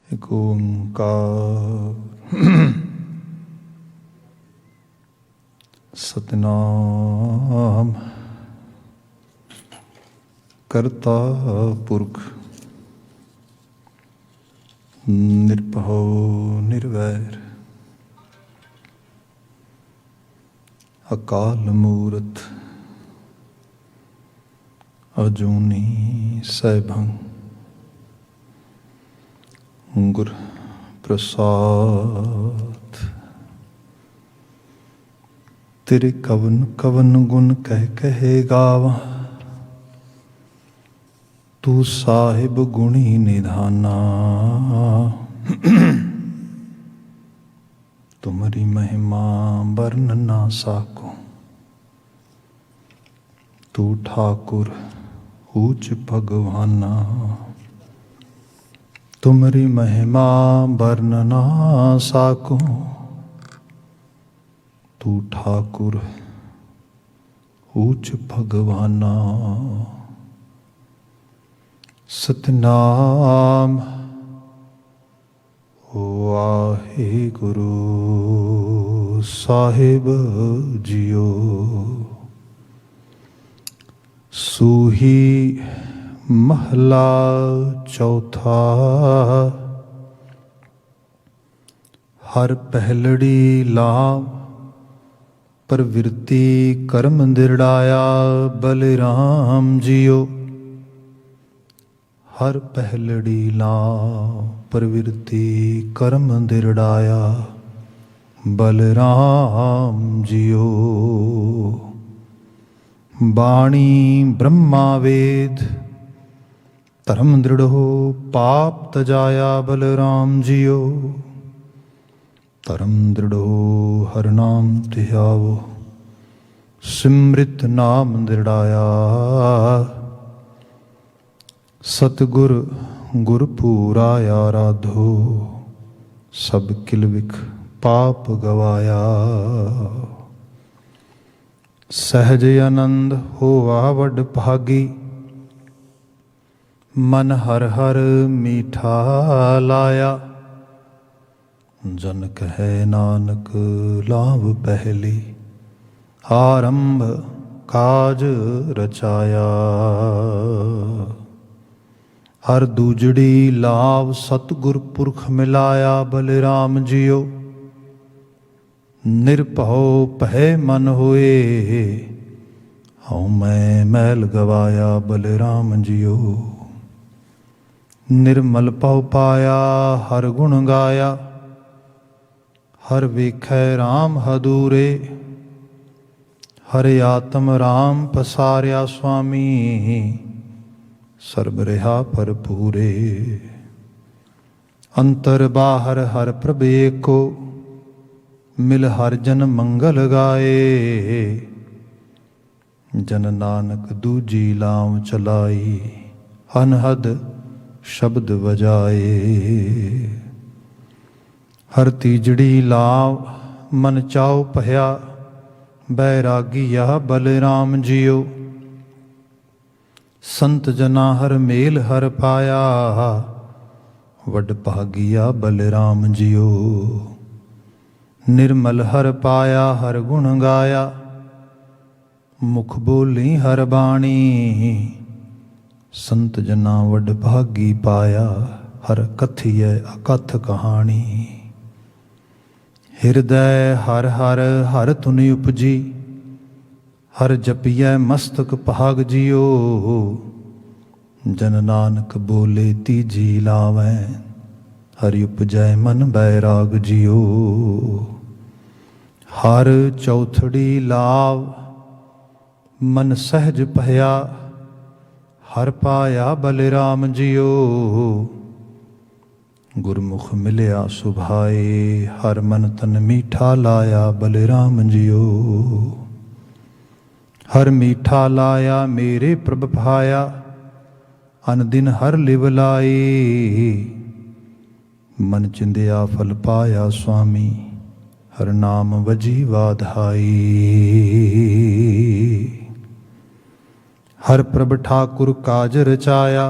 एक ओंकार सतनाम करता पुरख निरभौ निर्वैर अकाल मूरत अजूनी सैभं गुर प्रसाद। तेरे कवन कवन गुण कह कहे गावा, तू साहिब गुणी निधाना। तुम्हारी महिमा वर्ण ना साको, तू ठाकुर ऊंच भगवाना। तुम्हारी महिमा वर्ण ना साको, तू ठाकुर ऊंच भगवाना। सतनाम वाहिगुरु साहिब जियो। सूही महला चौथा। हर पहलड़ी लाभ प्रवृत्ति कर्म दृढ़ाया बलराम जियो। हर पहलड़ी लाभ प्रवृत्ति कर्म दृढ़ाया बलराम जियो। वाणी ब्रह्मा वेद धर्म दृढ़ो पाप तजाया बलराम जियो। धर्म दृढ़ो हर नाम धियावो, सिमृत नाम दृढ़ाया। सतगुर गुरपूरा आराधो, सब किलविख पाप गवाया। सहज आनंद होवा वड भागी, मन हर हर मीठा लाया। जन कहे नानक लाभ पहली, आरंभ काज रचाया। हर दूजड़ी लाभ सतगुर पुरख मिलाया बलराम जियो। निरभौ भय मन होए, हऊँ मैं मैल गवाया बलराम जियो। निर्मल पव पाया हर गुण गाया, हर वेखै राम हदूरे। हर आत्म राम पसारिया स्वामी, सर्ब रहा भरपूरे। अंतर बाहर हर प्रभ एको, मिल हर जन मंगल गाए। जन नानक दूजी लाम चलाई, अनहद शब्द बजाए। हर तीजड़ी लाव मन चाओ पहया, बैरागिया बलराम जियो। संत जना हर मेल हर पाया, वड भागिया बलराम जियो। निर्मल हर पाया हर गुण गाया, मुख बोली हर बाणी। संत जना वड भागी पाया, हर कथिय अकथ कहानी। हृदय हर हर हर तुनि उपजी, हर जपिय मस्तक भाग जियो। जन नानक बोले तीजी लावै, हरि उपजय मन बैराग जियो। हर चौथड़ी लाव मन सहज पहया, हर पाया बलराम जियो। गुरमुख मिलया सुभाए, हर मन तन मीठा लाया बलराम जियो। हर मीठा लाया मेरे प्रभ भाया, अन दिन हर लिव लाई। मन चिंदिया फल पाया स्वामी, हर नाम वजी वाधाई। हर प्रभ ठाकुर काज रचाया,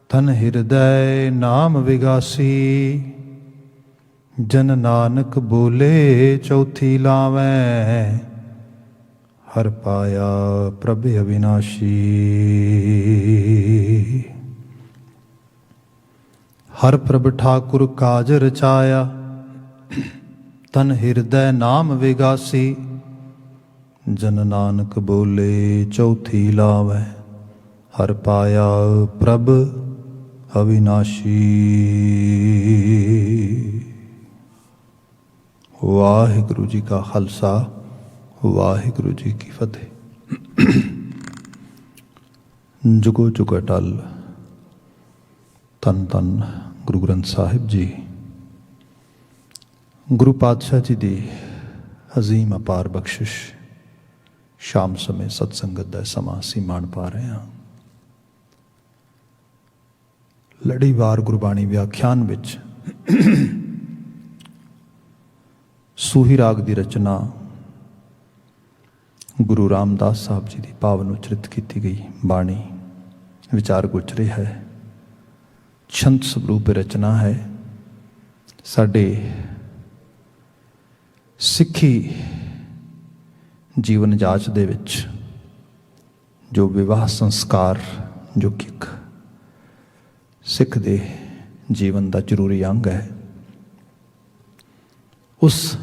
ਤਨ ਹਿਰਦੈ ਨਾਮ ਵਿਗਾਸੀ, ਜਨ ਨਾਨਕ ਬੋਲੇ ਚੌਥੀ ਲਾਵੈ, ਹਰ ਪਾਇਆ ਪ੍ਰਭ ਅਵਿਨਾਸ਼ੀ। ਹਰ ਪ੍ਰਭ ਠਾਕੁਰ ਕਾਜ ਰਚਾਇਆ, ਤਨ ਹਿਰਦੈ ਨਾਮ ਵਿਗਾਸੀ, ਜਨ ਨਾਨਕ ਬੋਲੇ ਚੌਥੀ ਲਾਵੈ, ਹਰ ਪਾਇਆ ਪ੍ਰਭ ਅਵਿਨਾਸ਼ੀ। ਵਾਹਿਗੁਰੂ ਜੀ ਕਾ ਖਾਲਸਾ, ਵਾਹਿਗੁਰੂ ਜੀ ਕੀ ਫਤਿਹ। ਜੁਗੋ ਜੁਗ ਅਟਲ। ਧੰਨ ਧੰਨ ਗੁਰੂ ਗ੍ਰੰਥ ਸਾਹਿਬ ਜੀ। ਗੁਰੂ ਪਾਤਸ਼ਾਹ ਜੀ ਦੀ ਅਜ਼ੀਮ ਅਪਾਰ ਬਖਸ਼ਿਸ਼, ਸ਼ਾਮ ਸਮੇਂ ਸਤਸੰਗਤ ਦਾ ਸਮਾਂ ਅਸੀਂ ਮਾਣ ਪਾ ਰਹੇ ਹਾਂ। ਲੜੀਵਾਰ ਗੁਰਬਾਣੀ ਵਿਆਖਿਆਨ ਵਿੱਚ ਸੂਹੀ ਰਾਗ ਦੀ ਰਚਨਾ ਗੁਰੂ ਰਾਮਦਾਸ ਸਾਹਿਬ ਜੀ ਦੀ ਪਾਵਨ ਉਚਰਿਤ ਕੀਤੀ ਗਈ ਬਾਣੀ ਵਿਚਾਰ ਗੁਚਰੇ ਹੈ। ਛੰਦ ਸਰੂਪ ਰਚਨਾ ਹੈ। ਸਾਡੇ ਸਿੱਖੀ ਜੀਵਨ ਜਾਚ ਦੇ ਵਿੱਚ ਜੋ ਵਿਵਾਹ ਸੰਸਕਾਰ, ਜੋ ਕਿ ਇੱਕ ਸਿੱਖ ਦੇ ਜੀਵਨ ਦਾ ਜ਼ਰੂਰੀ ਅੰਗ ਹੈ, ਉਸ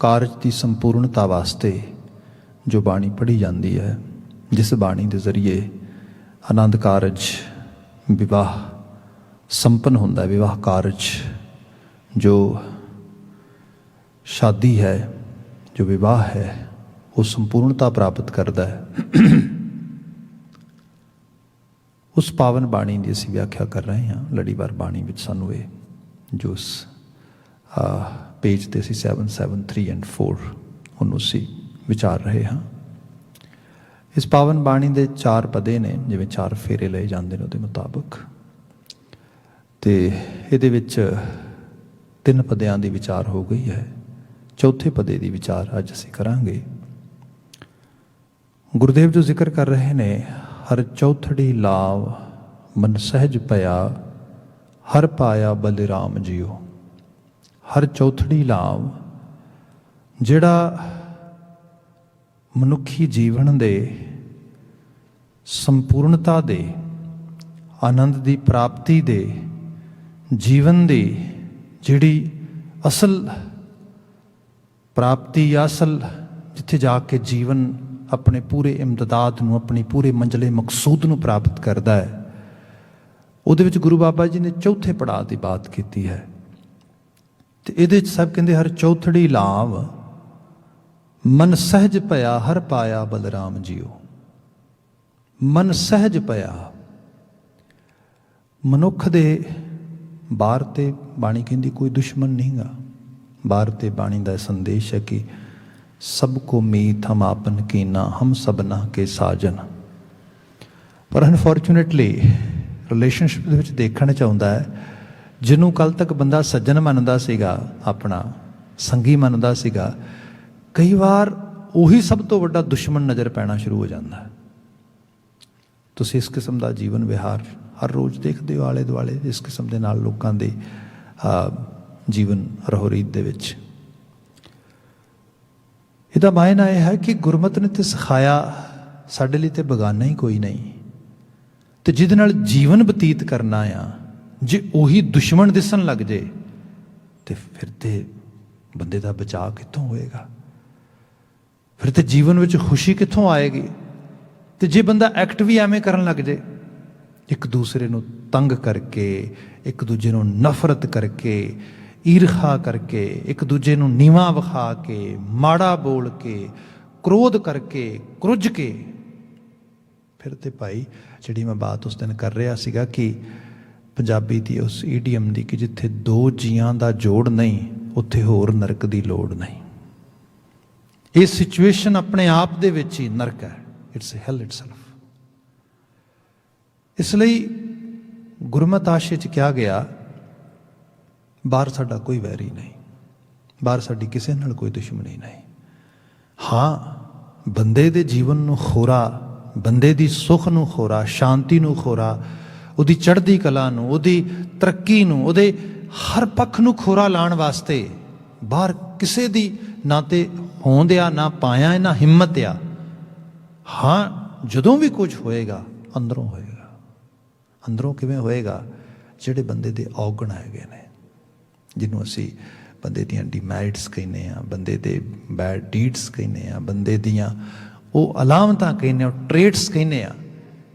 ਕਾਰਜ ਦੀ ਸੰਪੂਰਨਤਾ ਵਾਸਤੇ ਜੋ ਬਾਣੀ ਪੜ੍ਹੀ ਜਾਂਦੀ ਹੈ, ਜਿਸ ਬਾਣੀ ਦੇ ਜ਼ਰੀਏ ਆਨੰਦ ਕਾਰਜ, ਵਿਵਾਹ ਸੰਪੰਨ ਹੁੰਦਾ ਹੈ, ਵਿਵਾਹ ਕਾਰਜ ਜੋ ਸ਼ਾਦੀ ਹੈ, ਜੋ ਵਿਵਾਹ ਹੈ, ਉਹ ਸੰਪੂਰਨਤਾ ਪ੍ਰਾਪਤ ਕਰਦਾ ਹੈ। ਉਸ ਪਾਵਨ ਬਾਣੀ ਦੀ ਅਸੀਂ ਵਿਆਖਿਆ ਕਰ ਰਹੇ ਹਾਂ। ਲੜੀਵਾਰ ਬਾਣੀ ਵਿੱਚ ਸਾਨੂੰ ਇਹ ਜੋ ਉਸ ਪੇਜ 'ਤੇ ਅਸੀਂ 7, 3 and 4 ਉਹਨੂੰ ਅਸੀਂ ਵਿਚਾਰ ਰਹੇ ਹਾਂ। ਇਸ ਪਾਵਨ ਬਾਣੀ ਦੇ 4 ਪਦੇ ਨੇ, ਜਿਵੇਂ 4 ਫੇਰੇ ਲਏ ਜਾਂਦੇ ਨੇ ਉਹਦੇ ਮੁਤਾਬਕ, ਅਤੇ ਇਹਦੇ ਵਿੱਚ 3 ਪਦਿਆਂ ਦੀ ਵਿਚਾਰ ਹੋ ਗਈ ਹੈ। ਚੌਥੇ ਪਦੇ ਦੀ ਵਿਚਾਰ ਅੱਜ ਅਸੀਂ ਕਰਾਂਗੇ। ਗੁਰਦੇਵ ਜੋ ਜ਼ਿਕਰ ਕਰ ਰਹੇ ਨੇ, ਹਰ ਚੌਥੜੀ ਲਾਵ ਮਨ ਸਹਿਜ ਪਿਆ, ਹਰ ਪਾਇਆ ਬਲਿਰਾਮ ਜੀਓ। ਹਰ ਚੌਥੜੀ ਲਾਭ ਜਿਹੜਾ ਮਨੁੱਖੀ ਜੀਵਨ ਦੇ ਸੰਪੂਰਨਤਾ ਦੇ, ਆਨੰਦ ਦੀ ਪ੍ਰਾਪਤੀ ਦੇ, ਜੀਵਨ ਦੀ ਜਿਹੜੀ ਅਸਲ ਪ੍ਰਾਪਤੀ ਜਾਂ ਅਸਲ ਜਿੱਥੇ ਜਾ ਕੇ ਜੀਵਨ ਆਪਣੇ ਪੂਰੇ ਇਮਤਦਾਦ ਨੂੰ, ਆਪਣੀ ਪੂਰੇ ਮੰਜ਼ਲੇ ਮਕਸੂਦ ਨੂੰ ਪ੍ਰਾਪਤ ਕਰਦਾ ਹੈ, ਉਹਦੇ ਵਿੱਚ ਗੁਰੂ ਬਾਬਾ ਜੀ ਨੇ ਚੌਥੇ ਪੜਾਅ ਦੀ ਬਾਤ ਕੀਤੀ ਹੈ। ਅਤੇ ਇਹਦੇ 'ਚ ਸਭ ਕਹਿੰਦੇ ਹਰ ਚੌਥੜੀ ਲਾਭ ਮਨ ਸਹਿਜ ਪਿਆ, ਹਰ ਪਾਇਆ ਬਲਰਾਮ ਜੀਓ। ਮਨ ਸਹਿਜ ਪਿਆ, ਮਨੁੱਖ ਦੇ ਬਾਹਰ ਤੇ ਬਾਣੀ ਕਹਿੰਦੀ ਕੋਈ ਦੁਸ਼ਮਣ ਨਹੀਂ ਗਾ। ਬਾਹਰ ਤੇ ਬਾਣੀ ਦਾ ਸੰਦੇਸ਼ ਹੈ ਕਿ ਸਭ ਕੋ ਮੀਤ ਹਮ ਆਪਨ ਕੀਨਾ, ਹਮ ਸਭਨਾ ਕੇ ਸਾਜਨ। ਪਰ ਅਨਫੋਰਚੂਨੇਟਲੀ ਰਿਲੇਸ਼ਨਸ਼ਿਪ ਦੇ ਵਿੱਚ ਦੇਖਣ 'ਚ ਆਉਂਦਾ ਹੈ, ਜਿਹਨੂੰ ਕੱਲ੍ਹ ਤੱਕ ਬੰਦਾ ਸੱਜਣ ਮੰਨਦਾ ਸੀਗਾ, ਆਪਣਾ ਸੰਗੀ ਮੰਨਦਾ ਸੀਗਾ, ਕਈ ਵਾਰ ਉਹੀ ਸਭ ਤੋਂ ਵੱਡਾ ਦੁਸ਼ਮਣ ਨਜ਼ਰ ਪੈਣਾ ਸ਼ੁਰੂ ਹੋ ਜਾਂਦਾ ਹੈ। ਤੁਸੀਂ ਇਸ ਕਿਸਮ ਦਾ ਜੀਵਨ ਵਿਹਾਰ ਹਰ ਰੋਜ਼ ਦੇਖਦੇ ਹੋ ਆਲੇ ਦੁਆਲੇ, ਇਸ ਕਿਸਮ ਦੇ ਨਾਲ ਲੋਕਾਂ ਦੇ ਜੀਵਨ ਰਹੁ-ਰੀਤ ਦੇ ਵਿੱਚ। ਇਹਦਾ ਮਾਇਨਾ ਇਹ ਹੈ ਕਿ ਗੁਰਮਤਿ ਨੇ ਤੇ ਸਿਖਾਇਆ ਸਾਡੇ ਲਈ ਤੇ ਬੇਗਾਨਾ ਹੀ ਕੋਈ ਨਹੀਂ, ਤੇ ਜਿਹਦੇ ਨਾਲ ਜੀਵਨ ਬਤੀਤ ਕਰਨਾ ਆ, ਜੇ ਉਹੀ ਦੁਸ਼ਮਣ ਦਿਸਣ ਲੱਗ ਜੇ ਤੇ ਫਿਰ ਤੇ ਬੰਦੇ ਦਾ ਬਚਾਅ ਕਿੱਥੋਂ ਹੋਏਗਾ? ਫਿਰ ਤੇ ਜੀਵਨ ਵਿੱਚ ਖੁਸ਼ੀ ਕਿੱਥੋਂ ਆਏਗੀ? ਤੇ ਜੇ ਬੰਦਾ ਐਕਟ ਵੀ ਐਵੇਂ ਕਰਨ ਲੱਗ ਜੇ, ਇੱਕ ਦੂਸਰੇ ਨੂੰ ਤੰਗ ਕਰਕੇ, ਇੱਕ ਦੂਜੇ ਨੂੰ ਨਫ਼ਰਤ ਕਰਕੇ, ਈਰਖਾ ਕਰਕੇ, ਇੱਕ ਦੂਜੇ ਨੂੰ ਨੀਵਾਂ ਵਿਖਾ ਕੇ, ਮਾੜਾ ਬੋਲ ਕੇ, ਕ੍ਰੋਧ ਕਰਕੇ, ਕਰੁੱਝ ਕੇ, ਫਿਰ ਤੇ ਭਾਈ ਜਿਹੜੀ ਮੈਂ ਬਾਤ ਉਸ ਦਿਨ ਕਰ ਰਿਹਾ ਸੀਗਾ ਕਿ ਪੰਜਾਬੀ ਦੀ ਉਸ ਈਡੀਅਮ ਦੀ ਕਿ ਜਿੱਥੇ 2 ਜੀਆਂ ਦਾ ਜੋੜ ਨਹੀਂ, ਉੱਥੇ ਹੋਰ ਨਰਕ ਦੀ ਲੋੜ ਨਹੀਂ। ਇਹ ਸਿਚੁਏਸ਼ਨ ਆਪਣੇ ਆਪ ਦੇ ਵਿੱਚ ਹੀ ਨਰਕ ਹੈ। ਇਟਸ ਅ ਹੈਲ ਇਟਸੈਲਫ। ਇਸ ਲਈ ਗੁਰਮਤਿ ਆਸ਼ੇ 'ਚ ਕਿਹਾ ਗਿਆ, ਬਾਹਰ ਸਾਡਾ ਕੋਈ ਵੈਰੀ ਨਹੀਂ, ਬਾਹਰ ਸਾਡੀ ਕਿਸੇ ਨਾਲ ਕੋਈ ਦੁਸ਼ਮਣੀ ਨਹੀਂ। ਹਾਂ, ਬੰਦੇ ਦੇ ਜੀਵਨ ਨੂੰ ਖੋਰਾ, ਬੰਦੇ ਦੀ ਸੁੱਖ ਨੂੰ ਖੋਰਾ, ਸ਼ਾਂਤੀ ਨੂੰ ਖੋਰਾ, ਉਹਦੀ ਚੜ੍ਹਦੀ ਕਲਾ ਨੂੰ, ਉਹਦੀ ਤਰੱਕੀ ਨੂੰ, ਉਹਦੇ ਹਰ ਪੱਖ ਨੂੰ ਖੋਰਾ ਲਾਉਣ ਵਾਸਤੇ ਬਾਹਰ ਕਿਸੇ ਦੀ ਨਾ ਤੇ ਹੋਂਦ ਆ, ਨਾ ਪਾਇਆ, ਨਾ ਹਿੰਮਤ ਆ। ਹਾਂ, ਜਦੋਂ ਵੀ ਕੁਝ ਹੋਏਗਾ ਅੰਦਰੋਂ ਹੋਏਗਾ। ਅੰਦਰੋਂ ਕਿਵੇਂ ਹੋਏਗਾ? ਜਿਹੜੇ ਬੰਦੇ ਦੇ ਔਗਣ ਹੈਗੇ ਨੇ, ਜਿਹਨੂੰ ਅਸੀਂ ਬੰਦੇ ਦੀਆਂ ਡਿਮੈਰਿਟਸ ਕਹਿੰਦੇ ਹਾਂ, ਬੰਦੇ ਦੇ ਬੈਡ ਡੀਡਸ ਕਹਿੰਦੇ ਹਾਂ, ਬੰਦੇ ਦੀਆਂ ਉਹ ਅਲਾਮਤਾਂ ਕਹਿੰਦੇ ਹਾਂ, ਟ੍ਰੇਟਸ ਕਹਿੰਦੇ ਹਾਂ,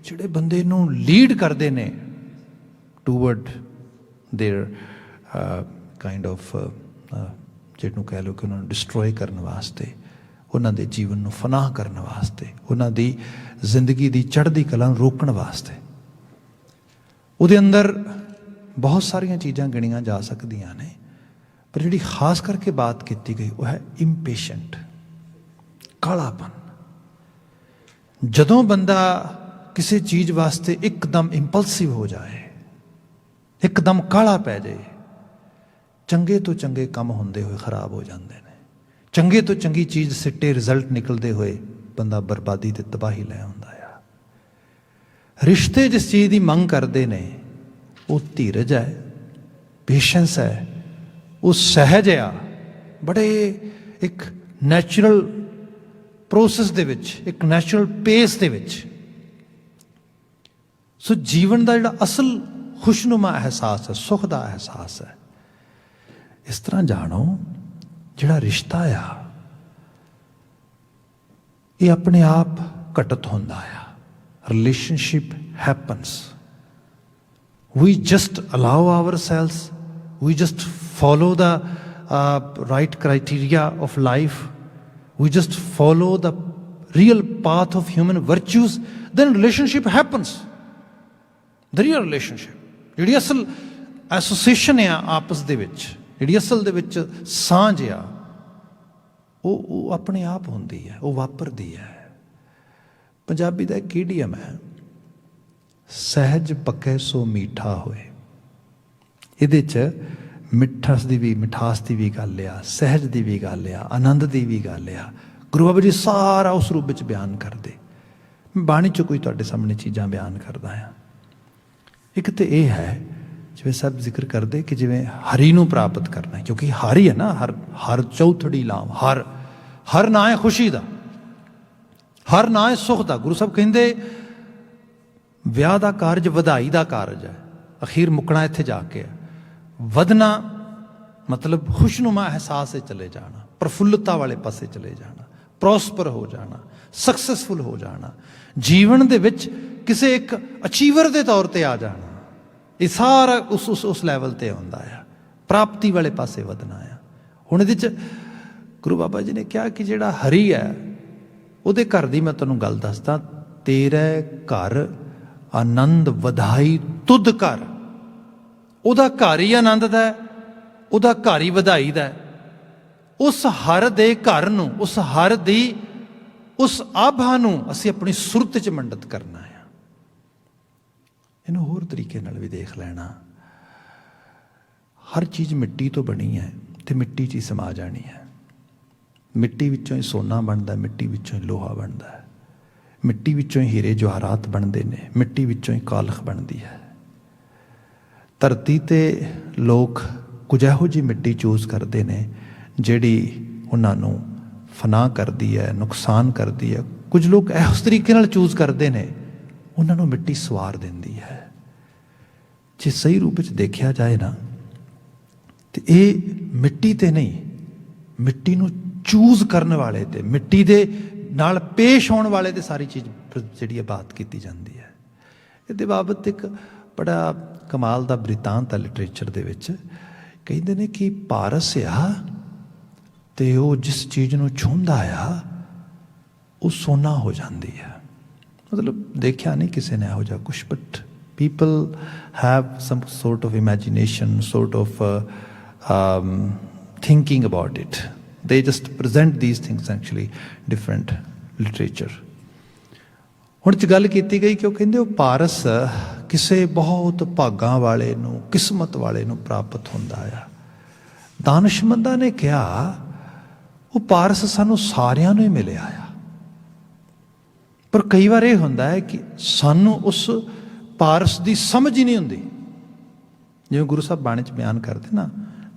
ਜਿਹੜੇ ਬੰਦੇ ਨੂੰ ਲੀਡ ਕਰਦੇ ਨੇ ਟੂਵਰਡ ਦੇਅਰ ਕਾਈਂਡ ਆਫ ਜਿਹਨੂੰ ਕਹਿ ਲਓ ਕਿ ਉਹਨਾਂ ਨੂੰ ਡਿਸਟਰੋਏ ਕਰਨ ਵਾਸਤੇ, ਉਹਨਾਂ ਦੇ ਜੀਵਨ ਨੂੰ ਫਨਾਹ ਕਰਨ ਵਾਸਤੇ, ਉਹਨਾਂ ਦੀ ਜ਼ਿੰਦਗੀ ਦੀ ਚੜ੍ਹਦੀ ਕਲਾ ਨੂੰ ਰੋਕਣ ਵਾਸਤੇ। ਉਹਦੇ ਅੰਦਰ ਬਹੁਤ ਸਾਰੀਆਂ ਚੀਜ਼ਾਂ ਗਿਣੀਆਂ ਜਾ ਸਕਦੀਆਂ ਨੇ, ਪਰ ਜਿਹੜੀ ਖਾਸ ਕਰਕੇ ਬਾਤ ਕੀਤੀ ਗਈ ਉਹ ਹੈ ਇੰਪੇਸ਼ੈਂਟ, ਕਾਲਾਪਨ। ਜਦੋਂ ਬੰਦਾ ਕਿਸੇ ਚੀਜ਼ ਵਾਸਤੇ ਇੱਕਦਮ ਇੰਪਲਸਿਵ ਹੋ ਜਾਏ, ਇੱਕਦਮ ਕਾਲਾ ਪੈ ਜਾਏ, ਚੰਗੇ ਤੋਂ ਚੰਗੇ ਕੰਮ ਹੁੰਦੇ ਹੋਏ ਖਰਾਬ ਹੋ ਜਾਂਦੇ ਨੇ। ਚੰਗੇ ਤੋਂ ਚੰਗੀ ਚੀਜ਼ ਸਿੱਟੇ ਰਿਜ਼ਲਟ ਨਿਕਲਦੇ ਹੋਏ ਬੰਦਾ ਬਰਬਾਦੀ ਤੇ ਤਬਾਹੀ ਲੈ ਆਉਂਦਾ ਆ। ਰਿਸ਼ਤੇ ਜਿਸ ਚੀਜ਼ ਦੀ ਮੰਗ ਕਰਦੇ ਨੇ ਉਹ ਧੀਰਜ ਹੈ, ਪੇਸ਼ੈਂਸ ਹੈ, ਉਹ ਸਹਿਜ ਆ, ਬੜੇ ਇੱਕ ਨੈਚੁਰਲ ਪ੍ਰੋਸੈਸ ਦੇ ਵਿੱਚ, ਇੱਕ ਨੈਚੁਰਲ ਪੇਸ ਦੇ ਵਿੱਚ। ਸੋ ਜੀਵਨ ਦਾ ਜਿਹੜਾ ਅਸਲ ਖੁਸ਼ਨੁਮਾ ਅਹਿਸਾਸ ਹੈ, ਸੁੱਖ ਦਾ ਅਹਿਸਾਸ ਹੈ, ਇਸ ਤਰ੍ਹਾਂ ਜਾਣੋ ਜਿਹੜਾ ਰਿਸ਼ਤਾ ਆ ਇਹ ਆਪਣੇ ਆਪ ਘਟਤ ਹੁੰਦਾ ਆ। Relationship happens, we just allow ourselves, we just follow the right criteria of life, we just follow the real path of human virtues, then relationship happens. The real relationship, ਜਿਹੜੀ ਅਸਲ ਐਸੋਸੀਏਸ਼ਨ ਆ ਆਪਸ ਦੇ ਵਿੱਚ, ਜਿਹੜੀ ਅਸਲ ਦੇ ਵਿੱਚ ਸਾਂਝ ਆ, ਉਹ ਆਪਣੇ ਆਪ ਹੁੰਦੀ ਹੈ, ਉਹ ਵਾਪਰਦੀ ਹੈ। ਪੰਜਾਬੀ ਦਾ ਇੱਕ ਈਡੀਅਮ ਹੈ, ਸਹਿਜ ਪੱਕੇ ਸੋ ਮੀਠਾ ਹੋਏ। ਇਹਦੇ 'ਚ ਮਿਠਾਸ ਦੀ ਵੀ ਗੱਲ ਆ, ਸਹਿਜ ਦੀ ਵੀ ਗੱਲ ਆ, ਆਨੰਦ ਦੀ ਵੀ ਗੱਲ ਆ। ਗੁਰੂ ਬਾਬਾ ਜੀ ਸਾਰਾ ਉਸ ਰੂਪ ਵਿੱਚ ਬਿਆਨ ਕਰਦੇ। ਮੈਂ ਬਾਣੀ 'ਚ ਕੋਈ ਤੁਹਾਡੇ ਸਾਹਮਣੇ ਚੀਜ਼ਾਂ ਬਿਆਨ ਕਰਦਾ ਹਾਂ। ਇੱਕ ਤਾਂ ਇਹ ਹੈ, ਜਿਵੇਂ ਸਭ ਜ਼ਿਕਰ ਕਰਦੇ ਕਿ ਜਿਵੇਂ ਹਰੀ ਨੂੰ ਪ੍ਰਾਪਤ ਕਰਨਾ, ਕਿਉਂਕਿ ਹਰ ਹੀ ਹੈ ਨਾ, ਹਰ ਚੌਥੜੀ ਲਾਮ, ਹਰ ਨਾਂ ਹੈ ਖੁਸ਼ੀ ਦਾ, ਹਰ ਨਾਂ ਹੈ ਸੁੱਖ ਦਾ। ਗੁਰੂ ਸਾਹਿਬ ਕਹਿੰਦੇ ਵਿਆਹ ਦਾ ਕਾਰਜ ਵਧਾਈ ਦਾ ਕਾਰਜ ਹੈ, ਅਖੀਰ ਮੁੱਕਣਾ ਇੱਥੇ ਜਾ ਕੇ ਹੈ। ਵਧਣਾ ਮਤਲਬ ਖੁਸ਼ਨੁਮਾ ਅਹਿਸਾਸ 'ਤੇ ਚਲੇ ਜਾਣਾ, ਪ੍ਰਫੁੱਲਤਾ ਵਾਲੇ ਪਾਸੇ ਚਲੇ ਜਾਣਾ, ਪ੍ਰੋਸਪਰ ਹੋ ਜਾਣਾ, ਸਕਸੈਸਫੁਲ ਹੋ ਜਾਣਾ, ਜੀਵਨ ਦੇ ਵਿੱਚ ਕਿਸੇ ਇੱਕ ਅਚੀਵਰ ਦੇ ਤੌਰ 'ਤੇ ਆ ਜਾਣਾ। ਇਹ ਸਾਰਾ ਉਸ ਲੈਵਲ 'ਤੇ ਆਉਂਦਾ ਆ, ਪ੍ਰਾਪਤੀ ਵਾਲੇ ਪਾਸੇ ਵਧਣਾ ਆ। ਹੁਣ ਇਹਦੇ 'ਚ ਗੁਰੂ ਬਾਬਾ ਜੀ ਨੇ ਕਿਹਾ ਕਿ ਜਿਹੜਾ ਹਰੀ ਹੈ ਉਹਦੇ ਘਰ ਦੀ ਮੈਂ ਤੁਹਾਨੂੰ ਗੱਲ ਦੱਸਦਾ, ਤੇਰੇ ਘਰ ਆਨੰਦ ਵਧਾਈ ਤੁਧ ਘਰ। ਉਹਦਾ ਘਰ ਹੀ ਆਨੰਦ ਦਾ, ਉਹਦਾ ਘਰ ਹੀ ਵਧਾਈ ਦਾ। ਉਸ ਹਰ ਦੇ ਘਰ ਨੂੰ, ਉਸ ਹਰ ਦੀ ਉਸ ਆਭਾ ਨੂੰ ਅਸੀਂ ਆਪਣੀ ਸੁਰਤ 'ਚ ਮੰਡਤ ਕਰਨਾ ਆ। ਇਹਨੂੰ ਹੋਰ ਤਰੀਕੇ ਨਾਲ ਵੀ ਦੇਖ ਲੈਣਾ। ਹਰ ਚੀਜ਼ ਮਿੱਟੀ ਤੋਂ ਬਣੀ ਹੈ ਤੇ ਮਿੱਟੀ 'ਚ ਹੀ ਸਮਾ ਜਾਣੀ ਹੈ। ਮਿੱਟੀ ਵਿੱਚੋਂ ਹੀ ਸੋਨਾ ਬਣਦਾ, ਮਿੱਟੀ ਵਿੱਚੋਂ ਹੀ ਲੋਹਾ ਬਣਦਾ ਹੈ, ਮਿੱਟੀ ਵਿੱਚੋਂ ਹੀ ਹੀਰੇ ਜਵਾਹਰਾਤ ਬਣਦੇ ਨੇ, ਮਿੱਟੀ ਵਿੱਚੋਂ ਹੀ ਕਾਲਖ ਬਣਦੀ ਹੈ। ਧਰਤੀ 'ਤੇ ਲੋਕ ਕੁਝ ਇਹੋ ਜਿਹੀ ਮਿੱਟੀ ਚੂਜ਼ ਕਰਦੇ ਨੇ ਜਿਹੜੀ ਉਹਨਾਂ ਨੂੰ ਫਨਾਹ ਕਰਦੀ ਹੈ, ਨੁਕਸਾਨ ਕਰਦੀ ਹੈ। ਕੁਝ ਲੋਕ ਇਸ ਤਰੀਕੇ ਨਾਲ ਚੂਜ਼ ਕਰਦੇ ਨੇ, ਉਹਨਾਂ ਨੂੰ ਮਿੱਟੀ ਸਵਾਰ ਦਿੰਦੀ ਹੈ। ਜੇ ਸਹੀ ਰੂਪ ਵਿੱਚ ਦੇਖਿਆ ਜਾਏ ਨਾ, ਤੇ ਇਹ ਮਿੱਟੀ 'ਤੇ ਨਹੀਂ, ਮਿੱਟੀ ਨੂੰ ਚੂਜ਼ ਕਰਨ ਵਾਲੇ 'ਤੇ, ਮਿੱਟੀ ਦੇ ਨਾਲ ਪੇਸ਼ ਹੋਣ ਵਾਲੇ 'ਤੇ ਸਾਰੀ ਚੀਜ਼ ਜਿਹੜੀ ਹੈ ਬਾਤ ਕੀਤੀ ਜਾਂਦੀ ਹੈ। ਇਹਦੇ ਬਾਬਤ ਇੱਕ ਬੜਾ ਕਮਾਲ ਦਾ ਬ੍ਰਿਤਾਂਤ ਹੈ ਲਿਟਰੇਚਰ ਦੇ ਵਿੱਚ। ਕਹਿੰਦੇ ਨੇ ਕਿ ਪਾਰਸ ਆ ਤੇ ਉਹ ਜਿਸ ਚੀਜ਼ ਨੂੰ ਛੂੰਹਦਾ ਆ ਉਹ ਸੋਨਾ ਹੋ ਜਾਂਦੀ ਹੈ। ਮਤਲਬ ਦੇਖਿਆ ਨਹੀਂ ਕਿਸੇ ਨੇ ਇਹੋ ਜਿਹਾ ਕੁਛ, but people have some sort of imagination, sort of thinking about it. They just present these things actually different literature. ਹੁਣ 'ਚ ਗੱਲ ਕੀਤੀ ਗਈ ਕਿ ਉਹ ਕਹਿੰਦੇ ਉਹ ਪਾਰਸ ਕਿਸੇ ਬਹੁਤ ਭਾਗਾਂ ਵਾਲੇ ਨੂੰ, ਕਿਸਮਤ ਵਾਲੇ ਨੂੰ ਪ੍ਰਾਪਤ ਹੁੰਦਾ ਆ। ਦਾਨਿਸ਼ਮੰਦਾਂ ਨੇ ਕਿਹਾ ਉਹ ਪਾਰਸ ਸਾਨੂੰ ਸਾਰਿਆਂ ਨੂੰ ਹੀ ਮਿਲਿਆ ਆ, ਪਰ ਕਈ ਵਾਰ ਇਹ ਹੁੰਦਾ ਹੈ ਕਿ ਸਾਨੂੰ ਉਸ ਪਾਰਸ ਦੀ ਸਮਝ ਹੀ ਨਹੀਂ ਹੁੰਦੀ। ਜਿਵੇਂ ਗੁਰੂ ਸਾਹਿਬ ਬਾਣੀ 'ਚ ਬਿਆਨ ਕਰਦੇ ਨਾ,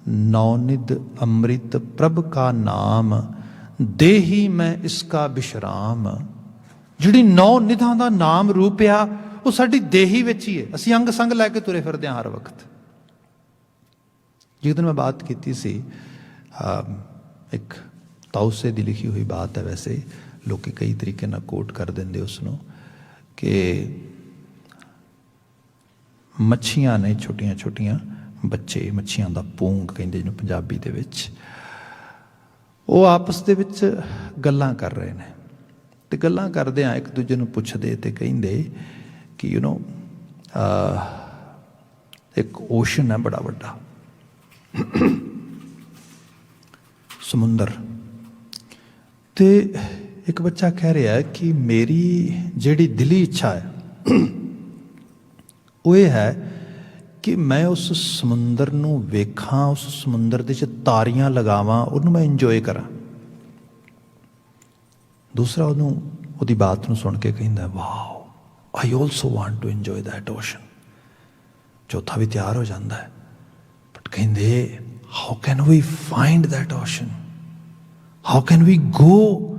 ਨੌ ਨਿਧ ਅੰਮ੍ਰਿਤ ਪ੍ਰਭ ਕਾ ਨਾਮ, ਦੇਹੀ ਮੈਂ ਇਸਕਾ ਵਿਸ਼ਰਾਮ। ਜਿਹੜੀ ਨੌ ਨਿਧਾਂ ਦਾ ਨਾਮ ਰੂਪ ਆ ਉਹ ਸਾਡੀ ਦੇਹੀ ਵਿੱਚ ਹੀ ਹੈ। ਅਸੀਂ ਅੰਗ ਸੰਗ ਲੈ ਕੇ ਤੁਰੇ ਫਿਰਦੇ ਹਾਂ ਹਰ ਵਕਤ। ਜਿਸ ਦਿਨ ਮੈਂ ਬਾਤ ਕੀਤੀ ਸੀ, ਇੱਕ ਤਾਊਸੇ ਦੀ ਲਿਖੀ ਹੋਈ ਬਾਤ ਹੈ, ਵੈਸੇ ਲੋਕ ਕਈ ਤਰੀਕੇ ਨਾਲ ਕੋਟ ਕਰ ਦਿੰਦੇ ਉਸ ਨੂੰ, ਕਿ ਮੱਛੀਆਂ ਨੇ ਛੋਟੀਆਂ ਛੋਟੀਆਂ ਬੱਚੇ, ਮੱਛੀਆਂ ਦਾ ਪੂੰਗ ਕਹਿੰਦੇ ਜਿਹਨੂੰ ਪੰਜਾਬੀ ਦੇ ਵਿੱਚ, ਉਹ ਆਪਸ ਦੇ ਵਿੱਚ ਗੱਲਾਂ ਕਰ ਰਹੇ ਨੇ। ਤੇ ਗੱਲਾਂ ਕਰਦਿਆਂ ਇੱਕ ਦੂਜੇ ਨੂੰ ਪੁੱਛਦੇ ਤੇ ਕਹਿੰਦੇ ਕਿ ਇੱਕ ਓਸ਼ਨ ਹੈ ਬੜਾ ਵੱਡਾ, ਸਮੁੰਦਰ, ਤੇ ਇੱਕ ਬੱਚਾ ਕਹਿ ਰਿਹਾ ਕਿ ਮੇਰੀ ਜਿਹੜੀ ਦਿਲੀ ਇੱਛਾ ਹੈ ਉਹ ਇਹ ਹੈ ਕਿ ਮੈਂ ਉਸ ਸਮੁੰਦਰ ਨੂੰ ਵੇਖਾਂ, ਉਸ ਸਮੁੰਦਰ ਦੇ 'ਚ ਤਾਰੀਆਂ ਲਗਾਵਾਂ, ਉਹਨੂੰ ਮੈਂ ਇੰਜੋਏ ਕਰਾਂ। ਦੂਸਰਾ ਉਹਨੂੰ ਉਹਦੀ ਬਾਤ ਨੂੰ ਸੁਣ ਕੇ ਕਹਿੰਦਾ, wow, I also want to enjoy that ocean. ਚੌਥਾ ਵੀ ਤਿਆਰ ਹੋ ਜਾਂਦਾ ਹੈ, ਬਟ ਕਹਿੰਦੇ, how can we find that ocean, how can we go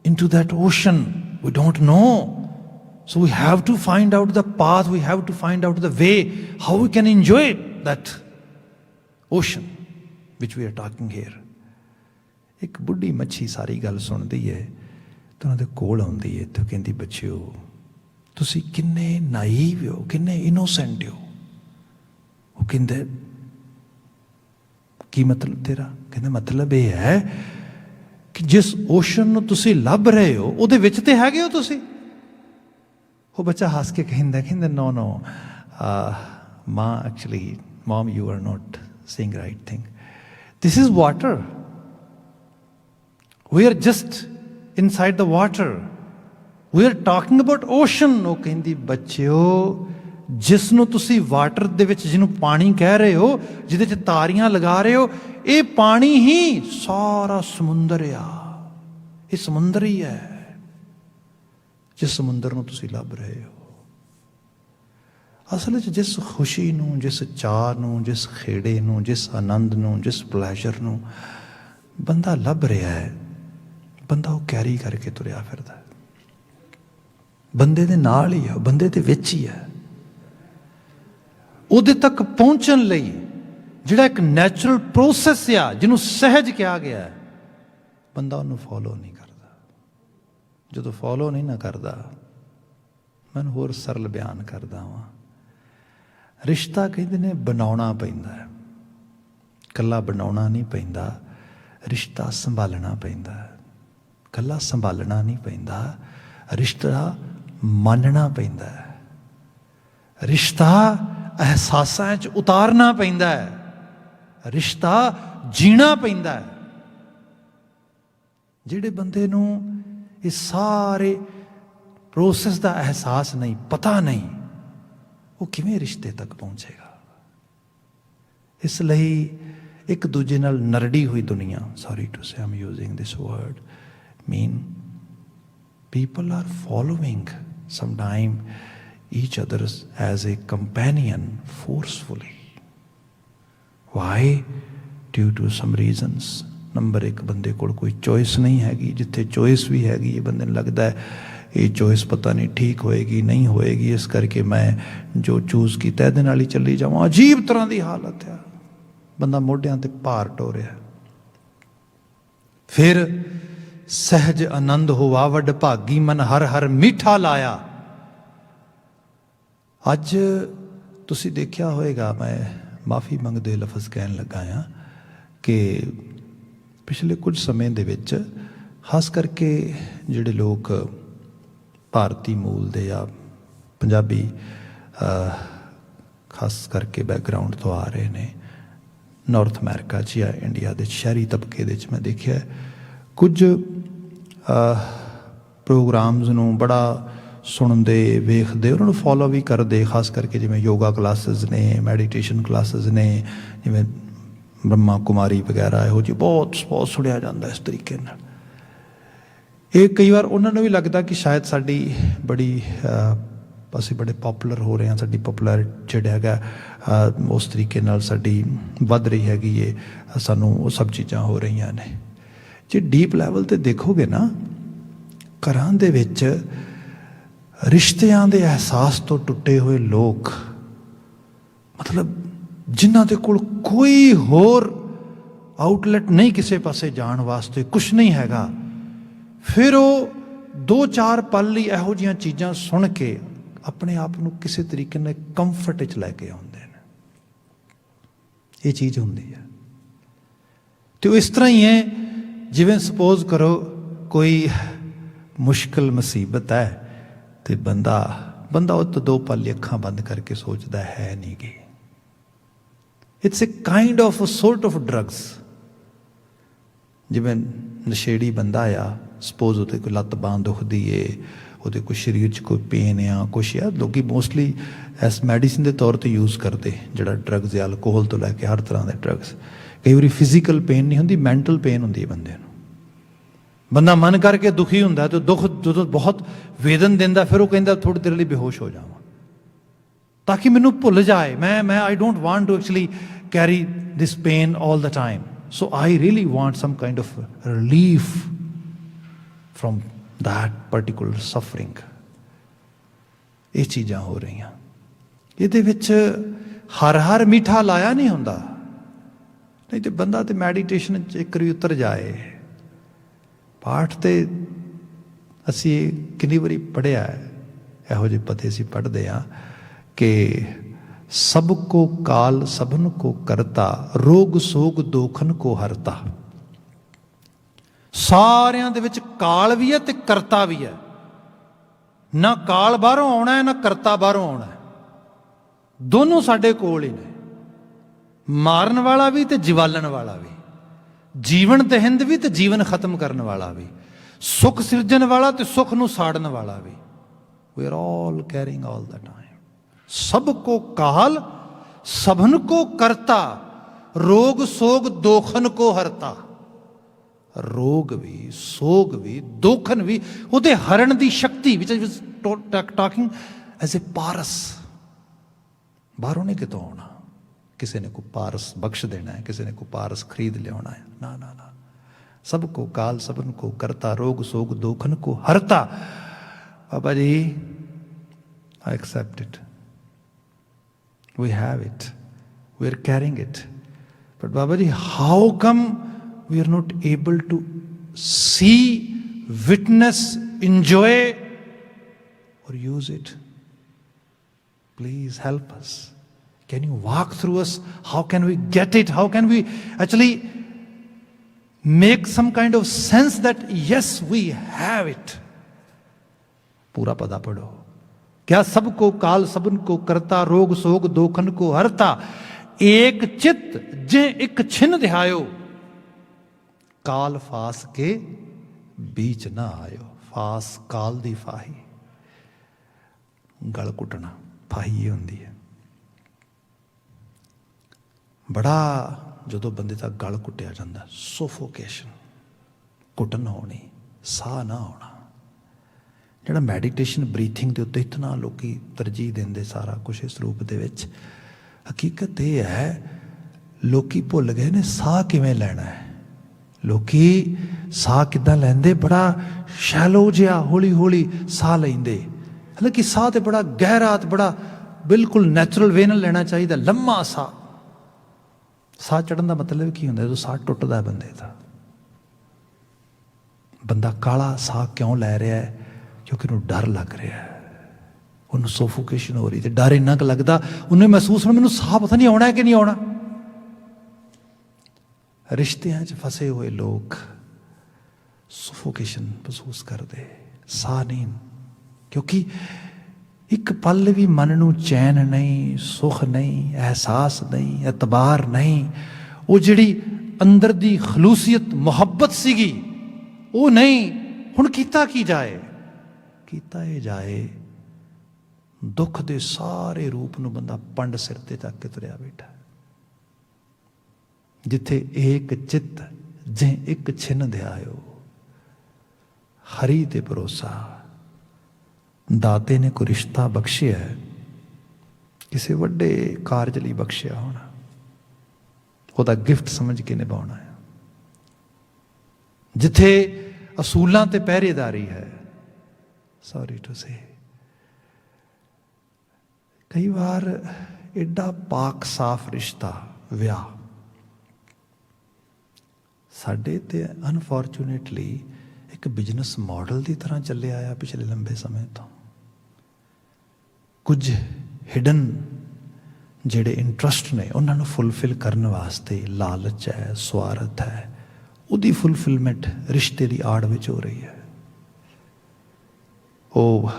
into that ocean? We don't know. So we have to find out the path, we have to find out the way, how we can enjoy that ocean which we are talking here. ਇੱਕ ਬੁੱਢੀ ਮੱਛੀ ਸਾਰੀ ਗੱਲ ਸੁਣਦੀ ਹੈ ਤੇ ਉਹਨਾਂ ਦੇ ਕੋਲ ਆਉਂਦੀ ਹੈ ਤੇ ਕਹਿੰਦੀ, ਬੱਚਿਓ ਤੁਸੀਂ ਕਿੰਨੇ ਨਾਈਵ ਹੋ, ਕਿੰਨੇ ਇਨੋਸੈਂਟ ਹੋ। ਉਹ ਕਹਿੰਦੇ, ਕੀ ਮਤਲਬ ਤੇਰਾ? ਕਹਿੰਦੇ, ਮਤਲਬ ਇਹ ਹੈ ਕਿ ਜਿਸ ਓਸ਼ਨ ਨੂੰ ਤੁਸੀਂ ਲੱਭ ਰਹੇ ਹੋ ਉਹਦੇ ਵਿੱਚ ਤੇ ਹੈਗੇ ਹੋ ਤੁਸੀਂ। ਉਹ ਬੱਚਾ ਹੱਸ ਕੇ ਕਹਿੰਦਾ, ਨੋ ਮਾਂ, actually mum, you are not saying right thing, this is water, we are just inside the water, we are talking about ocean. ਉਹ ਕਹਿੰਦੀ, ਬੱਚਿਓ ਜਿਸ ਨੂੰ ਤੁਸੀਂ ਵਾਟਰ ਦੇ ਵਿੱਚ, ਜਿਹਨੂੰ ਪਾਣੀ ਕਹਿ ਰਹੇ ਹੋ, ਜਿਹਦੇ 'ਚ ਤਾਰੀਆਂ ਲਗਾ ਰਹੇ ਹੋ, ਇਹ ਪਾਣੀ ਹੀ ਸਾਰਾ ਸਮੁੰਦਰ ਆ। ਇਹ ਸਮੁੰਦਰ ਹੀ ਹੈ ਜਿਸ ਸਮੁੰਦਰ ਨੂੰ ਤੁਸੀਂ ਲੱਭ ਰਹੇ ਹੋ। ਅਸਲ ਵਿੱਚ ਜਿਸ ਖੁਸ਼ੀ ਨੂੰ, ਜਿਸ ਚਾਅ ਨੂੰ, ਜਿਸ ਖੇੜੇ ਨੂੰ, ਜਿਸ ਆਨੰਦ ਨੂੰ, ਜਿਸ ਪਲੈਜ਼ਰ ਨੂੰ ਬੰਦਾ ਲੱਭ ਰਿਹਾ ਹੈ, ਬੰਦਾ ਉਹ ਕੈਰੀ ਕਰਕੇ ਤੁਰਿਆ ਫਿਰਦਾ। ਬੰਦੇ ਦੇ ਨਾਲ ਹੀ ਹੈ, ਬੰਦੇ ਦੇ ਵਿੱਚ ਹੀ ਹੈ। ਉਹਦੇ ਤੱਕ ਪਹੁੰਚਣ ਲਈ ਜਿਹੜਾ ਇੱਕ ਨੈਚੁਰਲ ਪ੍ਰੋਸੈਸ ਆ, ਜਿਹਨੂੰ ਸਹਿਜ ਕਿਹਾ ਗਿਆ ਹੈ, ਬੰਦਾ ਉਹਨੂੰ ਫੋਲੋ ਨਹੀਂ ਕਰਦਾ। ਜਦੋਂ ਫੋਲੋ ਨਹੀਂ ਨਾ ਕਰਦਾ, ਮੈਨੂੰ ਹੋਰ ਸਰਲ ਬਿਆਨ ਕਰਦਾ ਵਾਂ, ਰਿਸ਼ਤਾ ਕਹਿੰਦੇ ਨੇ ਬਣਾਉਣਾ ਪੈਂਦਾ ਹੈ, ਇਕੱਲਾ ਬਣਾਉਣਾ ਨਹੀਂ ਪੈਂਦਾ, ਰਿਸ਼ਤਾ ਸੰਭਾਲਣਾ ਪੈਂਦਾ। ਇਕੱਲਾ ਸੰਭਾਲਣਾ ਨਹੀਂ ਪੈਂਦਾ, ਰਿਸ਼ਤਾ ਮੰਨਣਾ ਪੈਂਦਾ ਹੈ, ਰਿਸ਼ਤਾ ਅਹਿਸਾਸਾਂ 'ਚ ਉਤਾਰਨਾ ਪੈਂਦਾ ਹੈ, ਰਿਸ਼ਤਾ ਜੀਣਾ ਪੈਂਦਾ ਹੈ। ਜਿਹੜੇ ਬੰਦੇ ਨੂੰ ਇਹ ਸਾਰੇ ਪ੍ਰੋਸੈਸ ਦਾ ਅਹਿਸਾਸ ਨਹੀਂ, ਪਤਾ ਨਹੀਂ, ਉਹ ਕਿਵੇਂ ਰਿਸ਼ਤੇ ਤੱਕ ਪਹੁੰਚੇਗਾ? ਇਸ ਲਈ ਇੱਕ ਦੂਜੇ ਨਾਲ ਨਰੜੀ ਹੋਈ ਦੁਨੀਆ, sorry to say I'm using this word, mean people are following sometime each other as a companion forcefully. Why? Due to some reasons. Number 1, ਬੰਦੇ ਕੋਲ ਕੋਈ ਚੋਇਸ ਨਹੀਂ ਹੈਗੀ। ਜਿੱਥੇ ਚੋਇਸ ਵੀ ਹੈਗੀ, ਇਹ ਬੰਦੇ ਨੂੰ ਲੱਗਦਾ ਹੈ ਇਹ ਚੋਇਸ ਪਤਾ ਨਹੀਂ ਠੀਕ ਹੋਏਗੀ ਨਹੀਂ ਹੋਏਗੀ, ਇਸ ਕਰਕੇ ਮੈਂ ਜੋ ਚੂਜ਼ ਕੀਤਾ ਇਹਦੇ ਨਾਲ ਹੀ ਚੱਲੀ ਜਾਵਾਂ। ਅਜੀਬ ਤਰ੍ਹਾਂ ਦੀ ਹਾਲਤ ਆ, ਬੰਦਾ ਮੋਢਿਆਂ ਤੇ ਭਾਰ ਢੋ ਰਿਹਾ। ਫਿਰ ਸਹਿਜ ਆਨੰਦ ਹੋਵਾ ਵੱਡ ਭਾਗੀ, ਮਨ ਹਰ ਹਰ ਮੀਠਾ ਲਾਇਆ। ਅੱਜ ਤੁਸੀਂ ਦੇਖਿਆ ਹੋਏਗਾ, ਮੈਂ ਮਾਫੀ ਮੰਗਦੇ ਲਫ਼ਜ਼ ਕਹਿਣ ਲੱਗਾ ਹਾਂ, ਕਿ ਪਿਛਲੇ ਕੁਝ ਸਮੇਂ ਦੇ ਵਿੱਚ ਖਾਸ ਕਰਕੇ ਜਿਹੜੇ ਲੋਕ ਭਾਰਤੀ ਮੂਲ ਦੇ ਜਾਂ ਪੰਜਾਬੀ ਖਾਸ ਕਰਕੇ ਬੈਕਗਰਾਊਂਡ ਤੋਂ ਆ ਰਹੇ ਨੇ, ਨਾਰਥ ਅਮਰੀਕਾ 'ਚ ਜਾਂ ਇੰਡੀਆ ਦੇ ਸ਼ਹਿਰੀ ਤਬਕੇ ਦੇ 'ਚ ਮੈਂ ਦੇਖਿਆ ਕੁਝ ਪ੍ਰੋਗਰਾਮਸ ਨੂੰ ਬੜਾ ਸੁਣਦੇ, ਵੇਖਦੇ, ਉਹਨਾਂ ਨੂੰ ਫੋਲੋ ਵੀ ਕਰਦੇ। ਖਾਸ ਕਰਕੇ ਜਿਵੇਂ ਯੋਗਾ ਕਲਾਸਿਸ ਨੇ, ਮੈਡੀਟੇਸ਼ਨ ਕਲਾਸਿਸ ਨੇ, ਜਿਵੇਂ ਬ੍ਰਹਮਾ ਕੁਮਾਰੀ ਵਗੈਰਾ, ਇਹੋ ਜਿਹੀ ਬਹੁਤ ਸੁਣਿਆ ਜਾਂਦਾ ਇਸ ਤਰੀਕੇ ਨਾਲ। ਇਹ ਕਈ ਵਾਰ ਉਹਨਾਂ ਨੂੰ ਵੀ ਲੱਗਦਾ ਕਿ ਸ਼ਾਇਦ ਸਾਡੀ ਬੜੀ ਅਸੀਂ ਬੜੇ ਪੋਪੂਲਰ ਹੋ ਰਹੇ ਹਾਂ, ਸਾਡੀ ਪੋਪੂਲੈਰਿਟੀ ਜਿਹੜਾ ਹੈਗਾ ਉਸ ਤਰੀਕੇ ਨਾਲ ਸਾਡੀ ਵੱਧ ਰਹੀ ਹੈਗੀ ਏ, ਸਾਨੂੰ ਉਹ ਸਭ ਚੀਜ਼ਾਂ ਹੋ ਰਹੀਆਂ ਨੇ। ਜੇ ਡੀਪ ਲੈਵਲ 'ਤੇ ਦੇਖੋਗੇ ਨਾ, ਘਰਾਂ ਦੇ ਵਿੱਚ ਰਿਸ਼ਤਿਆਂ ਦੇ ਅਹਿਸਾਸ ਤੋਂ ਟੁੱਟੇ ਹੋਏ ਲੋਕ, ਮਤਲਬ ਜਿਨ੍ਹਾਂ ਦੇ ਕੋਲ ਕੋਈ ਹੋਰ ਆਊਟਲੈਟ ਨਹੀਂ ਕਿਸੇ ਪਾਸੇ ਜਾਣ ਵਾਸਤੇ, ਕੁਛ ਨਹੀਂ ਹੈਗਾ, ਫਿਰ ਉਹ 2-4 ਪਲ ਲਈ ਇਹੋ ਜਿਹੀਆਂ ਚੀਜ਼ਾਂ ਸੁਣ ਕੇ ਆਪਣੇ ਆਪ ਨੂੰ ਕਿਸੇ ਤਰੀਕੇ ਨਾਲ ਕੰਫਰਟ 'ਚ ਲੈ ਕੇ ਆਉਂਦੇ ਨੇ। ਇਹ ਚੀਜ਼ ਹੁੰਦੀ ਹੈ। ਤੇ ਉਹ ਇਸ ਤਰ੍ਹਾਂ ਹੀ ਹੈ, ਜਿਵੇਂ ਸਪੋਜ਼ ਕਰੋ ਕੋਈ ਮੁਸ਼ਕਿਲ ਮੁਸੀਬਤ ਹੈ ਤੇ ਬੰਦਾ ਉਹ ਤੋਂ 2 ਪਲ ਲਈ ਅੱਖਾਂ ਬੰਦ ਕਰਕੇ ਸੋਚਦਾ ਹੈ ਨਹੀਂ ਗੀ। It's A kind of sort of drugs. ਜਿਵੇਂ ਨਸ਼ੇੜੀ ਬੰਦਾ ਆ, ਸਪੋਜ਼ ਉਹਦੇ ਕੋਈ ਲੱਤ ਬਾਂਹ ਦੁਖਦੀ ਏ, ਉਹਦੇ ਕੋਈ ਸਰੀਰ 'ਚ ਕੋਈ ਪੇਨ ਆ, ਕੁਛ ਆ, ਲੋਕੀ ਮੋਸਟਲੀ ਐਸ ਮੈਡੀਸਿਨ ਦੇ ਤੌਰ 'ਤੇ ਯੂਜ਼ ਕਰਦੇ, ਜਿਹੜਾ ਡਰੱਗਸ ਹੈ, ਅਲਕੋਹਲ ਤੋਂ ਲੈ ਕੇ ਹਰ ਤਰ੍ਹਾਂ ਦੇ ਡਰੱਗਸ। ਕਈ ਵਾਰੀ ਫਿਜ਼ੀਕਲ ਪੇਨ ਨਹੀਂ ਹੁੰਦੀ, ਮੈਂਟਲ ਪੇਨ ਹੁੰਦੀ ਹੈ ਬੰਦੇ ਨੂੰ। ਬੰਦਾ ਮਨ ਕਰਕੇ ਦੁਖੀ ਹੁੰਦਾ ਤੇ ਦੁੱਖ ਜਦੋਂ ਬਹੁਤ ਵੇਦਨ ਦਿੰਦਾ, ਫਿਰ ਉਹ ਕਹਿੰਦਾ ਥੋੜ੍ਹੀ ਦੇਰ ਲਈ ਬੇਹੋਸ਼ ਹੋ ਜਾਵਾਂ ਤਾਂ ਕਿ ਮੈਨੂੰ ਭੁੱਲ ਜਾਏ। ਮੈਂ I don't want to actually carry this pain all the time, so I really want some kind of relief from that particular suffering। ਇਹ ਚੀਜ਼ਾਂ ਹੋ ਰਹੀਆਂ। ਇਹਦੇ ਵਿੱਚ ਹਰ ਮਿੱਠਾ ਲਾਇਆ ਨਹੀਂ ਹੁੰਦਾ, ਨਹੀਂ ਤੇ ਬੰਦਾ ਤੇ ਮੈਡੀਟੇਸ਼ਨ 'ਚ ਇੱਕ ਵਾਰੀ ਉਤਰ ਜਾਏ। ਪਾਠ ਤੇ ਅਸੀਂ ਕਿੰਨੀ ਵਾਰੀ ਪੜ੍ਹਿਆ ਹੈ, ਇਹੋ ਜਿਹੇ ਪਤੇ ਅਸੀਂ ਪੜ੍ਹਦੇ ਹਾਂ ਕਿ ਸਭ ਕੋ ਕਾਲ ਸਭਨ ਕੋ ਕਰਤਾ, ਰੋਗ ਸੋਗ ਦੋਖਨ ਕੋ ਹਰਤਾ। ਸਾਰਿਆਂ ਦੇ ਵਿੱਚ ਕਾਲ ਵੀ ਹੈ ਤੇ ਕਰਤਾ ਵੀ ਹੈ। ਨਾ ਕਾਲ ਬਾਹਰੋਂ ਆਉਣਾ ਹੈ, ਨਾ ਕਰਤਾ ਬਾਹਰੋਂ ਆਉਣਾ ਹੈ, ਦੋਨੋਂ ਸਾਡੇ ਕੋਲ ਹੀ ਨੇ। ਮਾਰਨ ਵਾਲਾ ਵੀ ਤੇ ਜਵਾਲਣ ਵਾਲਾ ਵੀ, ਜੀਵਨ ਦਹਿੰਦ ਵੀ ਤੇ ਜੀਵਨ ਖਤਮ ਕਰਨ ਵਾਲਾ ਵੀ, ਸੁੱਖ ਸਿਰਜਣ ਵਾਲਾ ਤੇ ਸੁੱਖ ਨੂੰ ਸਾੜਨ ਵਾਲਾ ਵੀ। We are all caring all the time. ਸਭ ਕੋ ਕਾਲ ਸਭਨ ਕੋ ਕਰਤਾ, ਰੋਗ ਸੋਗ ਦੋਖਨ ਕੋ ਹਰਤਾ। ਰੋਗ ਵੀ, ਸੋਗ ਵੀ, ਦੋਖਨ ਵੀ ਉਹਦੇ ਹਰਨ ਦੀ ਸ਼ਕਤੀ ਵਿੱਚ ਟਾਕਿੰਗ ਐਜ਼ ਏ ਪਾਰਸ। ਬਾਹਰੋਂ ਨਹੀਂ ਕਿਤੋਂ ਆਉਣਾ, ਕਿਸੇ ਨੇ ਕੋਈ ਪਾਰਸ ਬਖਸ਼ ਦੇਣਾ ਹੈ, ਕਿਸੇ ਨੇ ਕੋਈ ਪਾਰਸ ਖਰੀਦ ਲਿਆਉਣਾ ਹੈ, ਨਾ ਨਾ ਨਾ। ਸਭ ਕੋ ਕਾਲ ਸਭਨ ਕੋ ਕਰਤਾ, ਰੋਗ ਸੋਗ ਦੋਖਨ ਕੋ ਹਰਤਾ। Baba ji, I accept it. We have it. We are carrying it. But Baba ji, how come we are not able to see, witness, enjoy or use it? Please help us. Can you walk through us? How can we get it? How can we actually make some kind of sense that yes, we have it? पूरा पदा पढ़ो। क्या सबको काल सबन को करता, रोग सोग दोखन को हरता। एक चित जे एक छिन ध्यायो, काल फास के बीच ना आयो। फास काल दी फाही, गल कुटना फाही ये होंदी है। बड़ा ਜਦੋਂ ਬੰਦੇ ਦਾ ਗਲ ਕੁੱਟਿਆ ਜਾਂਦਾ, ਸੋਫੋਕੇਸ਼ਨ, ਘੁੱਟਣ ਹੋਣੀ, ਸਾਹ ਨਾ ਆਉਣਾ। ਜਿਹੜਾ ਮੈਡੀਟੇਸ਼ਨ ਬਰੀਥਿੰਗ ਦੇ ਉੱਤੇ ਇਤਨਾ ਲੋਕੀ ਤਰਜੀਹ ਦਿੰਦੇ ਸਾਰਾ ਕੁਛ ਇਸ ਰੂਪ ਦੇ ਵਿੱਚ, ਹਕੀਕਤ ਇਹ ਹੈ ਲੋਕੀ ਭੁੱਲ ਗਏ ਨੇ ਸਾਹ ਕਿਵੇਂ ਲੈਣਾ ਹੈ। ਲੋਕੀ ਸਾਹ ਕਿੱਦਾਂ ਲੈਂਦੇ, ਬੜਾ ਸ਼ੈਲੋ ਜਿਹਾ ਹੌਲੀ ਹੌਲੀ ਸਾਹ ਲੈਂਦੇ। ਹਾਲਾਂਕਿ ਸਾਹ ਤੇ ਬੜਾ ਗਹਿਰਾ ਤੇ ਬੜਾ ਬਿਲਕੁਲ ਨੈਚੁਰਲ ਵੇ ਨਾਲ ਲੈਣਾ ਚਾਹੀਦਾ, ਲੰਮਾ ਸਾਹ। ਸਾਹ ਚੜ੍ਹਨ ਦਾ ਮਤਲਬ ਕੀ ਹੁੰਦਾ, ਜਦੋਂ ਸਾਹ ਟੁੱਟਦਾ ਬੰਦੇ ਦਾ। ਬੰਦਾ ਕਾਲਾ ਸਾਹ ਕਿਉਂ ਲੈ ਰਿਹਾ ਹੈ? ਕਿਉਂਕਿ ਉਹਨੂੰ ਡਰ ਲੱਗ ਰਿਹਾ ਹੈ, ਉਹਨੂੰ ਸੋਫੋਕੇਸ਼ਨ ਹੋ ਰਹੀ। ਤੇ ਡਰ ਇੰਨਾ ਕੁ ਲੱਗਦਾ, ਉਹਨੇ ਮਹਿਸੂਸ ਹੋਣਾ ਮੈਨੂੰ ਸਾਹ ਪਤਾ ਨਹੀਂ ਆਉਣਾ ਕਿ ਨਹੀਂ ਆਉਣਾ। ਰਿਸ਼ਤਿਆਂ 'ਚ ਫਸੇ ਹੋਏ ਲੋਕ ਸੋਫੋਕੇਸ਼ਨ ਮਹਿਸੂਸ ਕਰਦੇ, ਸਾਹ ਨਹੀਂ। ਕਿਉਂਕਿ ਇੱਕ ਪਲ ਵੀ ਮਨ ਨੂੰ ਚੈਨ ਨਹੀਂ, ਸੁੱਖ ਨਹੀਂ, ਅਹਿਸਾਸ ਨਹੀਂ, ਇਤਬਾਰ ਨਹੀਂ। ਉਹ ਜਿਹੜੀ ਅੰਦਰ ਦੀ ਖਲੂਸੀਅਤ ਮੁਹੱਬਤ ਸੀਗੀ ਉਹ ਨਹੀਂ। ਹੁਣ ਕੀਤਾ ਕੀ ਜਾਏ? ਕੀਤਾ ਇਹ ਜਾਏ, ਦੁੱਖ ਦੇ ਸਾਰੇ ਰੂਪ ਨੂੰ ਬੰਦਾ ਪੰਡ ਸਿਰ ਤੇ ਚੱਕ ਕੇ ਤੁਰਿਆ ਬੈਠਾ। ਜਿੱਥੇ ਏਕ ਚਿੱਤ ਜੇ ਇੱਕ ਛਿਨ ਧਿਆਇਓ, ਹਰੀ ਤੇ ਭਰੋਸਾ। ਦਾਤੇ ਨੇ ਕੋਈ ਰਿਸ਼ਤਾ ਬਖਸ਼ਿਆ, ਕਿਸੇ ਵੱਡੇ ਕਾਰਜ ਲਈ ਬਖਸ਼ਿਆ ਹੋਣਾ, ਉਹਦਾ ਗਿਫਟ ਸਮਝ ਕੇ ਨਿਭਾਉਣਾ ਹੈ। ਜਿੱਥੇ ਅਸੂਲਾਂ ਤੇ ਪਹਿਰੇਦਾਰੀ ਹੈ, ਸੌਰੀ ਟੂ ਸੇ, ਕਈ ਵਾਰ ਐਡਾ ਪਾਕ ਸਾਫ ਰਿਸ਼ਤਾ ਵਿਆਹ ਸਾਡੇ ਤੇ ਅਨਫੋਰਚੂਨੇਟਲੀ ਇੱਕ ਬਿਜ਼ਨਸ ਮਾਡਲ ਦੀ ਤਰ੍ਹਾਂ ਚੱਲਿਆ ਆਇਆ ਪਿਛਲੇ ਲੰਬੇ ਸਮੇਂ ਤੋਂ। ਕੁਝ ਹਿਡਨ ਜਿਹੜੇ ਇੰਟਰਸਟ ਨੇ ਉਹਨਾਂ ਨੂੰ ਫੁੱਲਫਿਲ ਕਰਨ ਵਾਸਤੇ ਲਾਲਚ ਹੈ, ਸਵਾਰਥ ਹੈ, ਉਹਦੀ ਫੁੱਲਫਿਲਮੈਂਟ ਰਿਸ਼ਤੇ ਦੀ ਆੜ ਵਿੱਚ ਹੋ ਰਹੀ ਹੈ। ਉਹ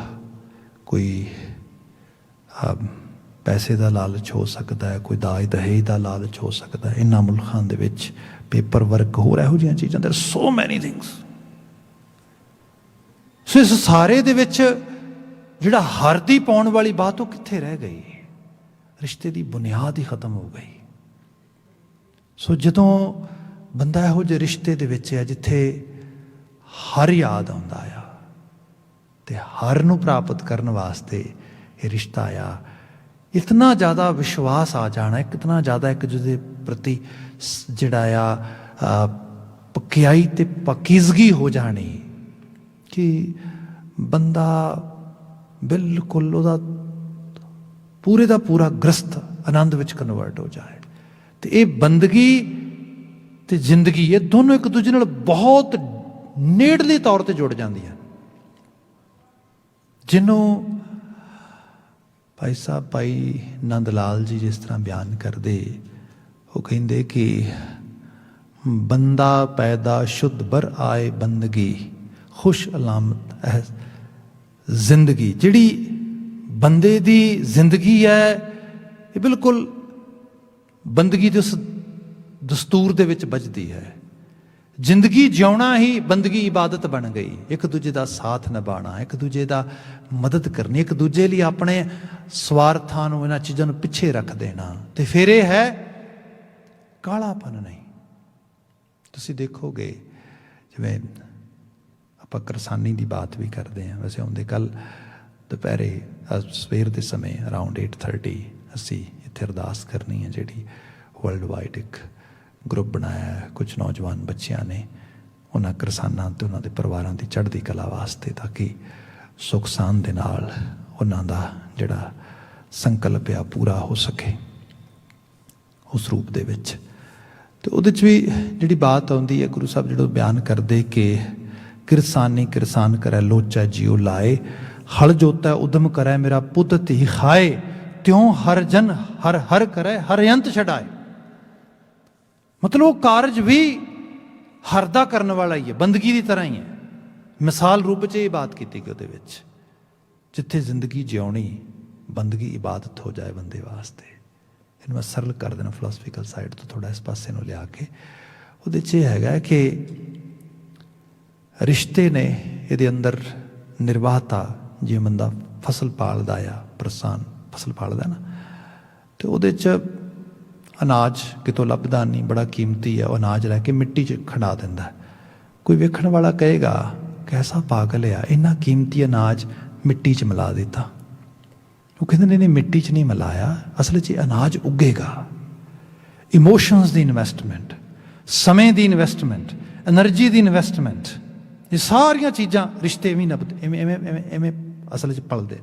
ਕੋਈ ਪੈਸੇ ਦਾ ਲਾਲਚ ਹੋ ਸਕਦਾ ਹੈ, ਕੋਈ ਦਾਜ ਦਹੇਜ ਦਾ ਲਾਲਚ ਹੋ ਸਕਦਾ ਹੈ। ਇਹਨਾਂ ਮੁਲਕਾਂ ਦੇ ਵਿੱਚ ਪੇਪਰ ਵਰਕ, ਹੋਰ ਇਹੋ ਜਿਹੀਆਂ ਚੀਜ਼ਾਂ, ਦੇਰ ਸੋ ਮੈਨੀ ਥਿੰਗਸ। ਸੋ ਇਸ ਸਾਰੇ ਦੇ ਵਿੱਚ ਜਿਹੜਾ ਹਰਦੀ ਪਾਉਣ ਵਾਲੀ ਬਾਤ, ਉਹ ਕਿੱਥੇ ਰਹਿ ਗਈ? ਰਿਸ਼ਤੇ ਦੀ ਬੁਨਿਆਦ ਹੀ ਖਤਮ ਹੋ ਗਈ। ਸੋ ਜਦੋਂ ਬੰਦਾ ਇਹੋ ਜਿਹੇ ਰਿਸ਼ਤੇ ਦੇ ਵਿੱਚ ਹੈ ਜਿੱਥੇ ਹਰ ਯਾਦ ਆਉਂਦਾ ਆ, ਤੇ ਹਰ ਨੂੰ ਪ੍ਰਾਪਤ ਕਰਨ ਵਾਸਤੇ ਇਹ ਰਿਸ਼ਤਾ ਆ, ਇਤਨਾ ਜ਼ਿਆਦਾ ਵਿਸ਼ਵਾਸ ਆ ਜਾਣਾ, ਇਤਨਾ ਜ਼ਿਆਦਾ ਇੱਕ ਦੂਜੇ ਦੇ ਪ੍ਰਤੀ ਜਿਹੜਾ ਆ ਪਕਿਆਈ ਤੇ ਪਾਕੀਜ਼ਗੀ ਹੋ ਜਾਣੀ ਕਿ ਬੰਦਾ ਬਿਲਕੁਲ ਉਹਦਾ ਪੂਰੇ ਦਾ ਪੂਰਾ ਗ੍ਰਸਤ ਆਨੰਦ ਵਿੱਚ ਕਨਵਰਟ ਹੋ ਜਾਏ। ਤੇ ਇਹ ਬੰਦਗੀ ਤੇ ਜ਼ਿੰਦਗੀ, ਇਹ ਦੋਨੋਂ ਇੱਕ ਦੂਜੇ ਨਾਲ ਬਹੁਤ ਨੇੜਲੇ ਤੌਰ ਤੇ ਜੁੜ ਜਾਂਦੀਆਂ। ਜਿਹਨੂੰ ਭਾਈ ਸਾਹਿਬ, ਭਾਈ ਨੰਦ ਲਾਲ ਜੀ ਜਿਸ ਤਰ੍ਹਾਂ ਬਿਆਨ ਕਰਦੇ, ਉਹ ਕਹਿੰਦੇ ਕਿ ਬੰਦਾ ਪੈਦਾ ਸ਼ੁੱਧ ਬਰ ਆਏ ਬੰਦਗੀ, ਖੁਸ਼ ਅਲਾਮਤ ਹੈ ਜ਼ਿੰਦਗੀ। ਜਿਹੜੀ ਬੰਦੇ ਦੀ ਜ਼ਿੰਦਗੀ ਹੈ, ਇਹ ਬਿਲਕੁਲ ਬੰਦਗੀ ਦੇ ਉਸ ਦਸਤੂਰ ਦੇ ਵਿੱਚ ਵੱਜਦੀ ਹੈ। ਜ਼ਿੰਦਗੀ ਜਿਉਣਾ ਹੀ ਬੰਦਗੀ ਇਬਾਦਤ ਬਣ ਗਈ। ਇੱਕ ਦੂਜੇ ਦਾ ਸਾਥ ਨਿਭਾਉਣਾ, ਇੱਕ ਦੂਜੇ ਦਾ ਮਦਦ ਕਰਨੀ, ਇੱਕ ਦੂਜੇ ਲਈ ਆਪਣੇ ਸਵਾਰਥਾਂ ਨੂੰ, ਇਹਨਾਂ ਚੀਜ਼ਾਂ ਨੂੰ ਪਿੱਛੇ ਰੱਖ ਦੇਣਾ, ਤੇ ਫਿਰ ਇਹ ਹੈ ਕਾਲਾਪਨ ਨਹੀਂ। ਤੁਸੀਂ ਦੇਖੋਗੇ, ਜਿਵੇਂ ਆਪਾਂ ਕਿਰਸਾਨੀ ਦੀ ਬਾਤ ਵੀ ਕਰਦੇ ਹਾਂ, ਵੈਸੇ ਆਉਂਦੇ ਕੱਲ ਦੁਪਹਿਰੇ ਸਵੇਰ ਦੇ ਸਮੇਂ ਅਰਾਊਂਡ 8:30 ਅਸੀਂ ਇੱਥੇ ਅਰਦਾਸ ਕਰਨੀ ਹੈ, ਜਿਹੜੀ ਵਰਲਡ ਵਾਈਡ ਇੱਕ ਗਰੁੱਪ ਬਣਾਇਆ ਹੈ ਕੁਝ ਨੌਜਵਾਨ ਬੱਚਿਆਂ ਨੇ, ਉਹਨਾਂ ਕਿਰਸਾਨਾਂ ਤੇ ਉਹਨਾਂ ਦੇ ਪਰਿਵਾਰਾਂ ਦੀ ਚੜ੍ਹਦੀ ਕਲਾ ਵਾਸਤੇ, ਤਾਂ ਕਿ ਸੁੱਖ ਸਾਂਦ ਦੇ ਨਾਲ ਉਹਨਾਂ ਦਾ ਜਿਹੜਾ ਸੰਕਲਪ ਆ ਪੂਰਾ ਹੋ ਸਕੇ ਉਸ ਰੂਪ ਦੇ ਵਿੱਚ। ਤੇ ਉਹਦੇ 'ਚ ਵੀ ਜਿਹੜੀ ਬਾਤ ਆਉਂਦੀ ਹੈ, ਗੁਰੂ ਸਾਹਿਬ ਜਦੋਂ ਬਿਆਨ ਕਰਦੇ ਕਿ ਕਿਰਸਾਨੀ ਕਿਰਸਾਨ ਕਰੈ ਲੋਚੈ ਜਿਉ ਲਾਏ, ਹਲ ਜੋਤੈ ਉਦਮ ਕਰੈ ਮੇਰਾ ਪੁੱਤ ਧੀ ਖਾਏ, ਤਿਉ ਹਰ ਜਨ ਹਰ ਹਰ ਕਰੈ ਹਰ ਅੰਤ ਛਡਾਏ। ਮਤਲਬ ਉਹ ਕਾਰਜ ਵੀ ਹਰ ਦਾ ਕਰਨ ਵਾਲਾ ਹੀ ਹੈ, ਬੰਦਗੀ ਦੀ ਤਰ੍ਹਾਂ ਹੀ ਹੈ। ਮਿਸਾਲ ਰੂਪ 'ਚ ਇਹ ਬਾਤ ਕੀਤੀ ਕਿ ਉਹਦੇ ਵਿੱਚ ਜਿੱਥੇ ਜ਼ਿੰਦਗੀ ਜਿਉਣੀ ਬੰਦਗੀ ਇਬਾਦਤ ਹੋ ਜਾਏ ਬੰਦੇ ਵਾਸਤੇ। ਇਹਨੂੰ ਮੈਂ ਸਰਲ ਕਰ ਦੇਣਾ ਫਿਲਾਸਫੀਕਲ ਸਾਈਡ ਤੋਂ ਥੋੜ੍ਹਾ ਇਸ ਪਾਸੇ ਨੂੰ ਲਿਆ ਕੇ। ਉਹਦੇ 'ਚ ਇਹ ਹੈਗਾ ਕਿ ਰਿਸ਼ਤੇ ਨੇ ਇਹਦੇ ਅੰਦਰ ਨਿਰਵਾਹਤਾ, ਜਿਵੇਂ ਬੰਦਾ ਫਸਲ ਪਾਲਦਾ ਆ, ਪ੍ਰਸਾਨ ਫਸਲ ਪਾਲਦਾ ਨਾ, ਤੇ ਉਹਦੇ 'ਚ ਅਨਾਜ ਕਿਤੋਂ ਲੱਭਦਾ ਨਹੀਂ, ਬੜਾ ਕੀਮਤੀ ਹੈ, ਉਹ ਅਨਾਜ ਲੈ ਕੇ ਮਿੱਟੀ 'ਚ ਖੰਡਾ ਦਿੰਦਾ। ਕੋਈ ਵੇਖਣ ਵਾਲਾ ਕਹੇਗਾ ਕੈਸਾ ਪਾਗਲ ਆ, ਇੰਨਾ ਕੀਮਤੀ ਅਨਾਜ ਮਿੱਟੀ 'ਚ ਮਿਲਾ ਦਿੱਤਾ। ਉਹ ਕਹਿੰਦੇ ਨੇ ਮਿੱਟੀ 'ਚ ਨਹੀਂ ਮਿਲਾਇਆ, ਅਸਲ 'ਚ ਅਨਾਜ ਉੱਗੇਗਾ। ਇਮੋਸ਼ਨਸ ਦੀ ਇਨਵੈਸਟਮੈਂਟ, ਸਮੇਂ ਦੀ ਇਨਵੈਸਟਮੈਂਟ, ਐਨਰਜੀ ਦੀ ਇਨਵੈਸਟਮੈਂਟ, ਇਹ ਸਾਰੀਆਂ ਚੀਜ਼ਾਂ ਰਿਸ਼ਤੇ ਵੀ ਐਵੇਂ ਅਸਲ 'ਚ ਪਲਦੇ।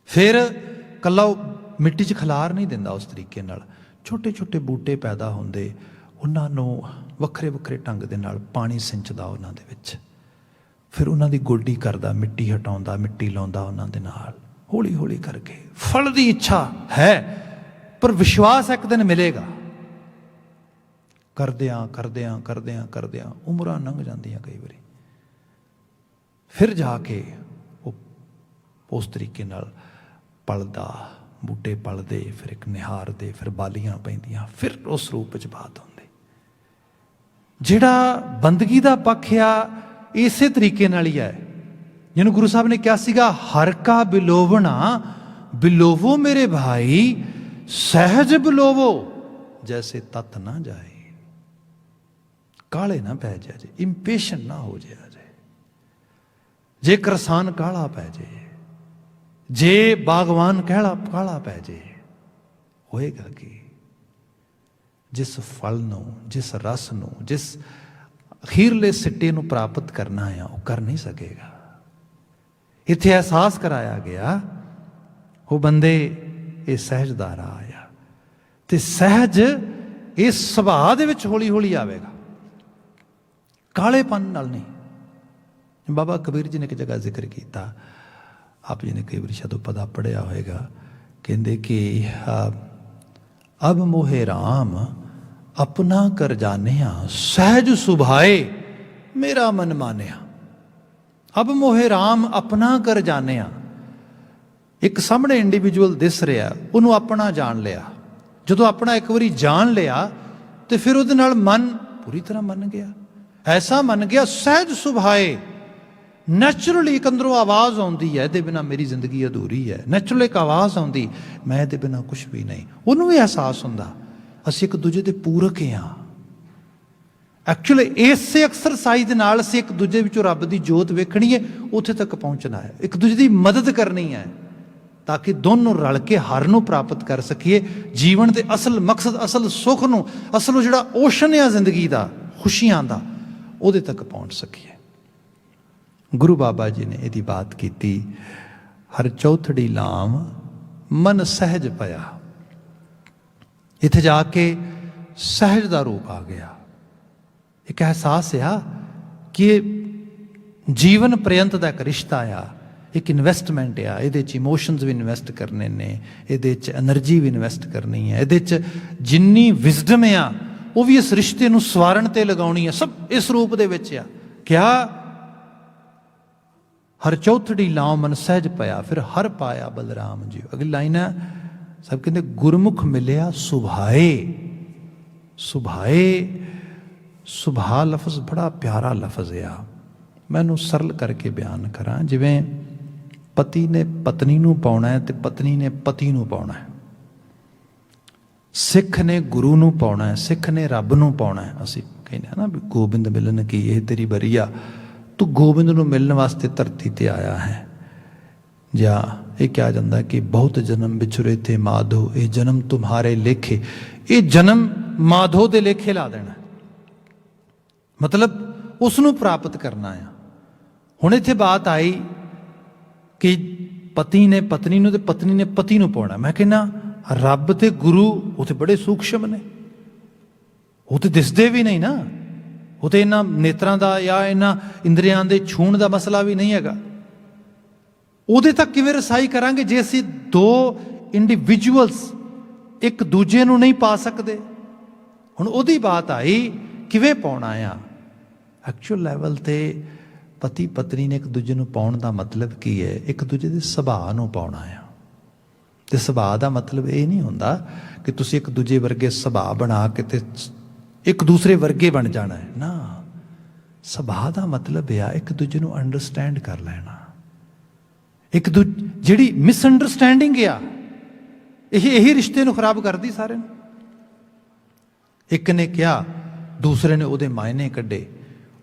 ਫਿਰ ਇਕੱਲਾ ਉਹ ਮਿੱਟੀ 'ਚ ਖਿਲਾਰ ਨਹੀਂ ਦਿੰਦਾ, ਉਸ ਤਰੀਕੇ ਨਾਲ ਛੋਟੇ ਛੋਟੇ ਬੂਟੇ ਪੈਦਾ ਹੁੰਦੇ, ਉਹਨਾਂ ਨੂੰ ਵੱਖਰੇ ਵੱਖਰੇ ਢੰਗ ਦੇ ਨਾਲ ਪਾਣੀ ਸਿੰਚਦਾ ਉਹਨਾਂ ਦੇ ਵਿੱਚ, ਫਿਰ ਉਹਨਾਂ ਦੀ ਗੋਡੀ ਕਰਦਾ, ਮਿੱਟੀ ਹਟਾਉਂਦਾ, ਮਿੱਟੀ ਲਾਉਂਦਾ ਉਹਨਾਂ ਦੇ ਨਾਲ, ਹੌਲੀ ਹੌਲੀ ਕਰਕੇ। ਫਲ ਦੀ ਇੱਛਾ ਹੈ, ਪਰ ਵਿਸ਼ਵਾਸ ਇੱਕ ਦਿਨ ਮਿਲੇਗਾ। ਕਰਦਿਆਂ ਕਰਦਿਆਂ ਕਰਦਿਆਂ ਕਰਦਿਆਂ ਉਮਰਾਂ ਲੰਘ ਜਾਂਦੀਆਂ ਕਈ ਵਾਰੀ, ਫਿਰ ਜਾ ਕੇ ਉਹ ਉਸ ਤਰੀਕੇ ਨਾਲ ਪਲਦਾ, ਬੂਟੇ ਪਲਦੇ, ਫਿਰ ਇੱਕ ਨਿਹਾਰਦੇ, ਫਿਰ ਬਾਲੀਆਂ ਪੈਂਦੀਆਂ, ਫਿਰ ਉਸ ਰੂਪ ਵਿੱਚ ਬਾਤ ਹੁੰਦੀ। ਜਿਹੜਾ ਬੰਦਗੀ ਦਾ ਪੱਖ ਆ, ਇਸੇ ਤਰੀਕੇ ਨਾਲ ਹੀ ਹੈ। ਜਿਹਨੂੰ ਗੁਰੂ ਸਾਹਿਬ ਨੇ ਕਿਹਾ ਸੀਗਾ, ਹਰ ਕਾ ਬਿਲੋਵਣਾ ਬਿਲੋਵੋ ਮੇਰੇ ਭਾਈ, ਸਹਿਜ ਬਿਲੋਵੋ ਜੈਸੇ ਤਤ ਨਾ ਜਾਏ। ਕਾਲੇ ਨਾ ਪੈ ਜਾ ਜੇ, ਇੰਪੇਸ਼ੈਂਟ ਨਾ ਹੋ ਜਾਏ ਜੇ। ਜੇ ਕਿਸਾਨ ਕਾਹਲਾ ਪੈ ਜੇ, ਜੇ ਬਾਗਵਾਨ ਕਾਹਲਾ ਪੈ ਜੇ, ਹੋਏਗਾ ਕੀ? ਜਿਸ ਫਲ ਨੂੰ, ਜਿਸ ਰਸ ਨੂੰ, ਜਿਸ ਅਖੀਰਲੇ ਸਿੱਟੇ ਨੂੰ ਪ੍ਰਾਪਤ ਕਰਨਾ ਆ, ਉਹ ਕਰ ਨਹੀਂ ਸਕੇਗਾ। ਇੱਥੇ ਅਹਿਸਾਸ ਕਰਾਇਆ ਗਿਆ, ਉਹ ਬੰਦੇ ਇਹ ਸਹਿਜ ਦਾ ਰਾਹ ਆ, ਤੇ ਸਹਿਜ ਇਸ ਸੁਭਾਅ ਦੇ ਵਿੱਚ ਹੌਲੀ ਹੌਲੀ ਆਵੇਗਾ, ਕਾਲੇਪਨ ਨਾਲ ਨਹੀਂ। ਬਾਬਾ ਕਬੀਰ ਜੀ ਨੇ ਇੱਕ ਜਗ੍ਹਾ ਜ਼ਿਕਰ ਕੀਤਾ, ਆਪ ਜੀ ਨੇ ਕਈ ਵਾਰੀ ਸ਼ਾਇਦ ਪਦਾ ਪੜ੍ਹਿਆ ਹੋਏਗਾ, ਕਹਿੰਦੇ ਕਿ ਅਬ ਮੋਹੇ ਰਾਮ ਆਪਣਾ ਕਰ ਜਾਣਿਆ, ਸਹਿਜ ਸੁਭਾਏ ਮੇਰਾ ਮਨ ਮਾਨਿਆ। ਅਬ ਮੋਹੇ ਰਾਮ ਆਪਣਾ ਕਰ ਜਾਣਿਆ, ਇੱਕ ਸਾਹਮਣੇ ਇੰਡੀਵਿਜੂਅਲ ਦਿਸ ਰਿਹਾ, ਉਹਨੂੰ ਆਪਣਾ ਜਾਣ ਲਿਆ। ਜਦੋਂ ਆਪਣਾ ਇੱਕ ਵਾਰੀ ਜਾਣ ਲਿਆ ਤੇ ਫਿਰ ਉਹਦੇ ਨਾਲ ਮਨ ਪੂਰੀ ਤਰ੍ਹਾਂ ਮੰਨ ਗਿਆ, ਐਸਾ ਮੰਨ ਗਿਆ ਸਹਿਜ ਸੁਭਾਏ। ਨੈਚੁਰਲੀ ਇੱਕ ਅੰਦਰੋਂ ਆਵਾਜ਼ ਆਉਂਦੀ ਹੈ, ਇਹਦੇ ਬਿਨਾਂ ਮੇਰੀ ਜ਼ਿੰਦਗੀ ਅਧੂਰੀ ਹੈ। ਨੈਚੁਰਲ ਇੱਕ ਆਵਾਜ਼ ਆਉਂਦੀ, ਮੈਂ ਇਹਦੇ ਬਿਨਾਂ ਕੁਛ ਵੀ ਨਹੀਂ। ਉਹਨੂੰ ਵੀ ਅਹਿਸਾਸ ਹੁੰਦਾ ਅਸੀਂ ਇੱਕ ਦੂਜੇ ਦੇ ਪੂਰਕ ਹਾਂ। ਐਕਚੁਅਲੀ ਇਸੇ ਐਕਸਰਸਾਈਜ਼ ਦੇ ਨਾਲ ਅਸੀਂ ਇੱਕ ਦੂਜੇ ਵਿੱਚੋਂ ਰੱਬ ਦੀ ਜੋਤ ਵੇਖਣੀ ਹੈ, ਉੱਥੇ ਤੱਕ ਪਹੁੰਚਣਾ ਹੈ, ਇੱਕ ਦੂਜੇ ਦੀ ਮਦਦ ਕਰਨੀ ਹੈ, ਤਾਂ ਕਿ ਦੋਨੋਂ ਰਲ ਕੇ ਹਰ ਨੂੰ ਪ੍ਰਾਪਤ ਕਰ ਸਕੀਏ। ਜੀਵਨ ਦੇ ਅਸਲ ਮਕਸਦ, ਅਸਲ ਸੁੱਖ ਨੂੰ, ਅਸਲ ਉਹ ਜਿਹੜਾ ਓਸ਼ਨ ਆ ਜ਼ਿੰਦਗੀ ਦਾ, ਖੁਸ਼ੀਆਂ ਦਾ, ਉਹਦੇ ਤੱਕ ਪਹੁੰਚ ਸਕੀਏ। ਗੁਰੂ ਬਾਬਾ ਜੀ ਨੇ ਇਹਦੀ ਬਾਤ ਕੀਤੀ, ਹਰ ਚੌਥੜੀ ਲਾਮ ਮਨ ਸਹਿਜ ਪਿਆ। ਇੱਥੇ ਜਾ ਕੇ ਸਹਿਜ ਦਾ ਰੂਪ ਆ ਗਿਆ। ਇੱਕ ਅਹਿਸਾਸ ਆ ਕਿ ਇਹ ਜੀਵਨ ਪ੍ਰਯੰਤ ਦਾ ਇੱਕ ਰਿਸ਼ਤਾ ਆ, ਇੱਕ ਇਨਵੈਸਟਮੈਂਟ ਆ। ਇਹਦੇ 'ਚ ਇਮੋਸ਼ਨਸ ਵੀ ਇਨਵੈਸਟ ਕਰਨੇ ਨੇ, ਇਹਦੇ 'ਚ ਐਨਰਜੀ ਵੀ ਇਨਵੈਸਟ ਕਰਨੀ ਹੈ, ਇਹਦੇ 'ਚ ਜਿੰਨੀ ਵਿਜ਼ਡਮ ਆ ਉਹ ਵੀ ਇਸ ਰਿਸ਼ਤੇ ਨੂੰ ਸਵਾਰਨ ਤੇ ਲਗਾਉਣੀ ਹੈ। ਸਭ ਇਸ ਰੂਪ ਦੇ ਵਿੱਚ ਆ। ਕਿਆ ਹਰ ਚੌਥੜੀ ਲਾਉ ਮਨ ਸਹਿਜ ਪਿਆ, ਫਿਰ ਹਰ ਪਾਇਆ ਬਲਰਾਮ ਜੀ। ਅਗਲੀ ਲਾਈਨ ਹੈ, ਸਭ ਕਹਿੰਦੇ ਗੁਰਮੁਖ ਮਿਲਿਆ ਸੁਭਾਏ। ਸੁਭਾਏ, ਸੁਭਾ ਲਫ਼ਜ਼ ਬੜਾ ਪਿਆਰਾ ਲਫ਼ਜ਼ ਆ। ਮੈਂ ਇਹਨੂੰ ਸਰਲ ਕਰਕੇ ਬਿਆਨ ਕਰਾਂ, ਜਿਵੇਂ ਪਤੀ ਨੇ ਪਤਨੀ ਨੂੰ ਪਾਉਣਾ ਹੈ ਤੇ ਪਤਨੀ ਨੇ ਪਤੀ ਨੂੰ ਪਾਉਣਾ ਹੈ। ਸਿੱਖ ਨੇ ਗੁਰੂ ਨੂੰ ਪਾਉਣਾ ਹੈ, ਸਿੱਖ ਨੇ ਰੱਬ ਨੂੰ ਪਾਉਣਾ ਹੈ। ਅਸੀਂ ਕਹਿੰਦੇ ਹਾਂ ਨਾ ਵੀ ਗੋਬਿੰਦ ਮਿਲਨ ਕੀ ਇਹ ਤੇਰੀ ਬਰੀਆ, ਤੂੰ ਗੋਬਿੰਦ ਨੂੰ ਮਿਲਣ ਵਾਸਤੇ ਧਰਤੀ ਤੇ ਆਇਆ ਹੈ। ਜਾਂ ਇਹ ਕਿਹਾ ਜਾਂਦਾ ਕਿ ਬਹੁਤ ਜਨਮ ਵਿਛੁਰੇ ਥੇ ਮਾਧੋ, ਇਹ ਜਨਮ ਤੁਮਹਾਰੇ ਲੇਖੇ। ਇਹ ਜਨਮ ਮਾਧੋ ਦੇ ਲੇਖੇ ਲਾ ਦੇਣਾ, ਮਤਲਬ ਉਸ ਨੂੰ ਪ੍ਰਾਪਤ ਕਰਨਾ ਆ। ਹੁਣ ਇੱਥੇ ਬਾਤ ਆਈ ਕਿ ਪਤੀ ਨੇ ਪਤਨੀ ਨੂੰ ਤੇ ਪਤਨੀ ਨੇ ਪਤੀ ਨੂੰ ਪਾਉਣਾ। ਮੈਂ ਕਹਿੰਦਾ ਰੱਬ ਤੇ ਗੁਰੂ ਉਹ ਤੇ ਬੜੇ ਸੂਖਸ਼ਮ ਨੇ, ਉਹ ਤੇ ਦਿਸਦੇ ਵੀ ਨਹੀਂ ਨਾ, ਉਹ ਤੇ ਇਹਨਾਂ ਨੇਤਰਾਂ ਦਾ ਜਾਂ ਇਹਨਾਂ ਇੰਦਰੀਆਂ ਦੇ ਛੂਹਣ ਦਾ ਮਸਲਾ ਵੀ ਨਹੀਂ ਹੈਗਾ। ਉਹਦੇ ਤੱਕ ਕਿਵੇਂ ਰਸਾਈ ਕਰਾਂਗੇ ਜੇ ਅਸੀਂ ਦੋ ਇੰਡੀਵਿਜੂਅਲਸ ਇੱਕ ਦੂਜੇ ਨੂੰ ਨਹੀਂ ਪਾ ਸਕਦੇ। ਹੁਣ ਉਹਦੀ ਬਾਤ ਆਈ ਕਿਵੇਂ ਪਾਉਣਾ ਆ। ਐਕਚੁਅਲ ਲੈਵਲ ਤੇ ਪਤੀ ਪਤਨੀ ਨੇ ਇੱਕ ਦੂਜੇ ਨੂੰ ਪਾਉਣ ਦਾ ਮਤਲਬ ਕੀ ਹੈ? ਇੱਕ ਦੂਜੇ ਦੇ ਸੁਭਾਅ ਨੂੰ ਪਾਉਣਾ ਆ। ਤੇ ਸੁਭਾਅ ਦਾ ਮਤਲਬ ਇਹ ਨਹੀਂ ਹੁੰਦਾ ਕਿ ਤੁਸੀਂ ਇੱਕ ਦੂਜੇ ਵਰਗੇ ਸੁਭਾਅ ਬਣਾ ਕੇ ਤੇ ਇੱਕ ਦੂਸਰੇ ਵਰਗੇ ਬਣ ਜਾਣਾ ਹੈ ਨਾ। ਸੁਭਾਅ ਦਾ ਮਤਲਬ ਆ ਇੱਕ ਦੂਜੇ ਨੂੰ ਅੰਡਰਸਟੈਂਡ ਕਰ ਲੈਣਾ। ਜਿਹੜੀ ਮਿਸਅੰਡਰਸਟੈਂਡਿੰਗ ਆ ਇਹੀ ਰਿਸ਼ਤੇ ਨੂੰ ਖਰਾਬ ਕਰਦੀ ਸਾਰੇ ਨੂੰ। ਇੱਕ ਨੇ ਕਿਹਾ, ਦੂਸਰੇ ਨੇ ਉਹਦੇ ਮਾਇਨੇ ਕੱਢੇ,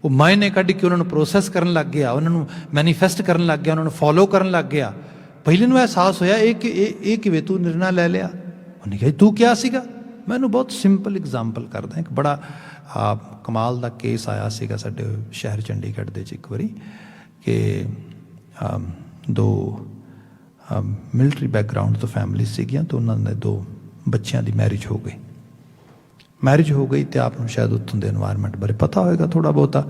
ਉਹ ਮਾਇਨੇ ਕੱਢ ਕੇ ਉਹਨਾਂ ਨੂੰ ਪ੍ਰੋਸੈਸ ਕਰਨ ਲੱਗ ਗਿਆ, ਉਹਨਾਂ ਨੂੰ ਮੈਨੀਫੈਸਟ ਕਰਨ ਲੱਗ ਗਿਆ, ਉਹਨਾਂ ਨੂੰ ਫੋਲੋ ਕਰਨ ਲੱਗ ਗਿਆ। ਪਹਿਲੇ ਨੂੰ ਅਹਿਸਾਸ ਹੋਇਆ ਇਹ ਕਿਵੇਂ ਤੂੰ ਨਿਰਣਾ ਲੈ ਲਿਆ। ਉਹਨੇ ਕਿਹਾ ਤੂੰ ਕਿਹਾ ਸੀਗਾ। ਮੈਂ ਇਹਨੂੰ ਬਹੁਤ ਸਿੰਪਲ ਐਗਜ਼ਾਮਪਲ ਕਰਦਾ। ਇੱਕ ਬੜਾ ਕਮਾਲ ਦਾ ਕੇਸ ਆਇਆ ਸੀਗਾ ਸਾਡੇ ਸ਼ਹਿਰ ਚੰਡੀਗੜ੍ਹ ਦੇ 'ਚ ਇੱਕ ਵਾਰੀ ਕਿ ਦੋ ਮਿਲਟਰੀ ਬੈਕਗਰਾਊਂਡ ਤੋਂ ਫੈਮਿਲੀ ਸੀਗੀਆਂ ਤੇ ਉਹਨਾਂ ਦੇ ਦੋ ਬੱਚਿਆਂ ਦੀ ਮੈਰਿਜ ਹੋ ਗਈ ਤੇ ਆਪ ਨੂੰ ਸ਼ਾਇਦ ਉੱਥੋਂ ਦੇ ਇਨਵਾਇਰਮੈਂਟ ਬਾਰੇ ਪਤਾ ਹੋਏਗਾ ਥੋੜ੍ਹਾ ਬਹੁਤਾ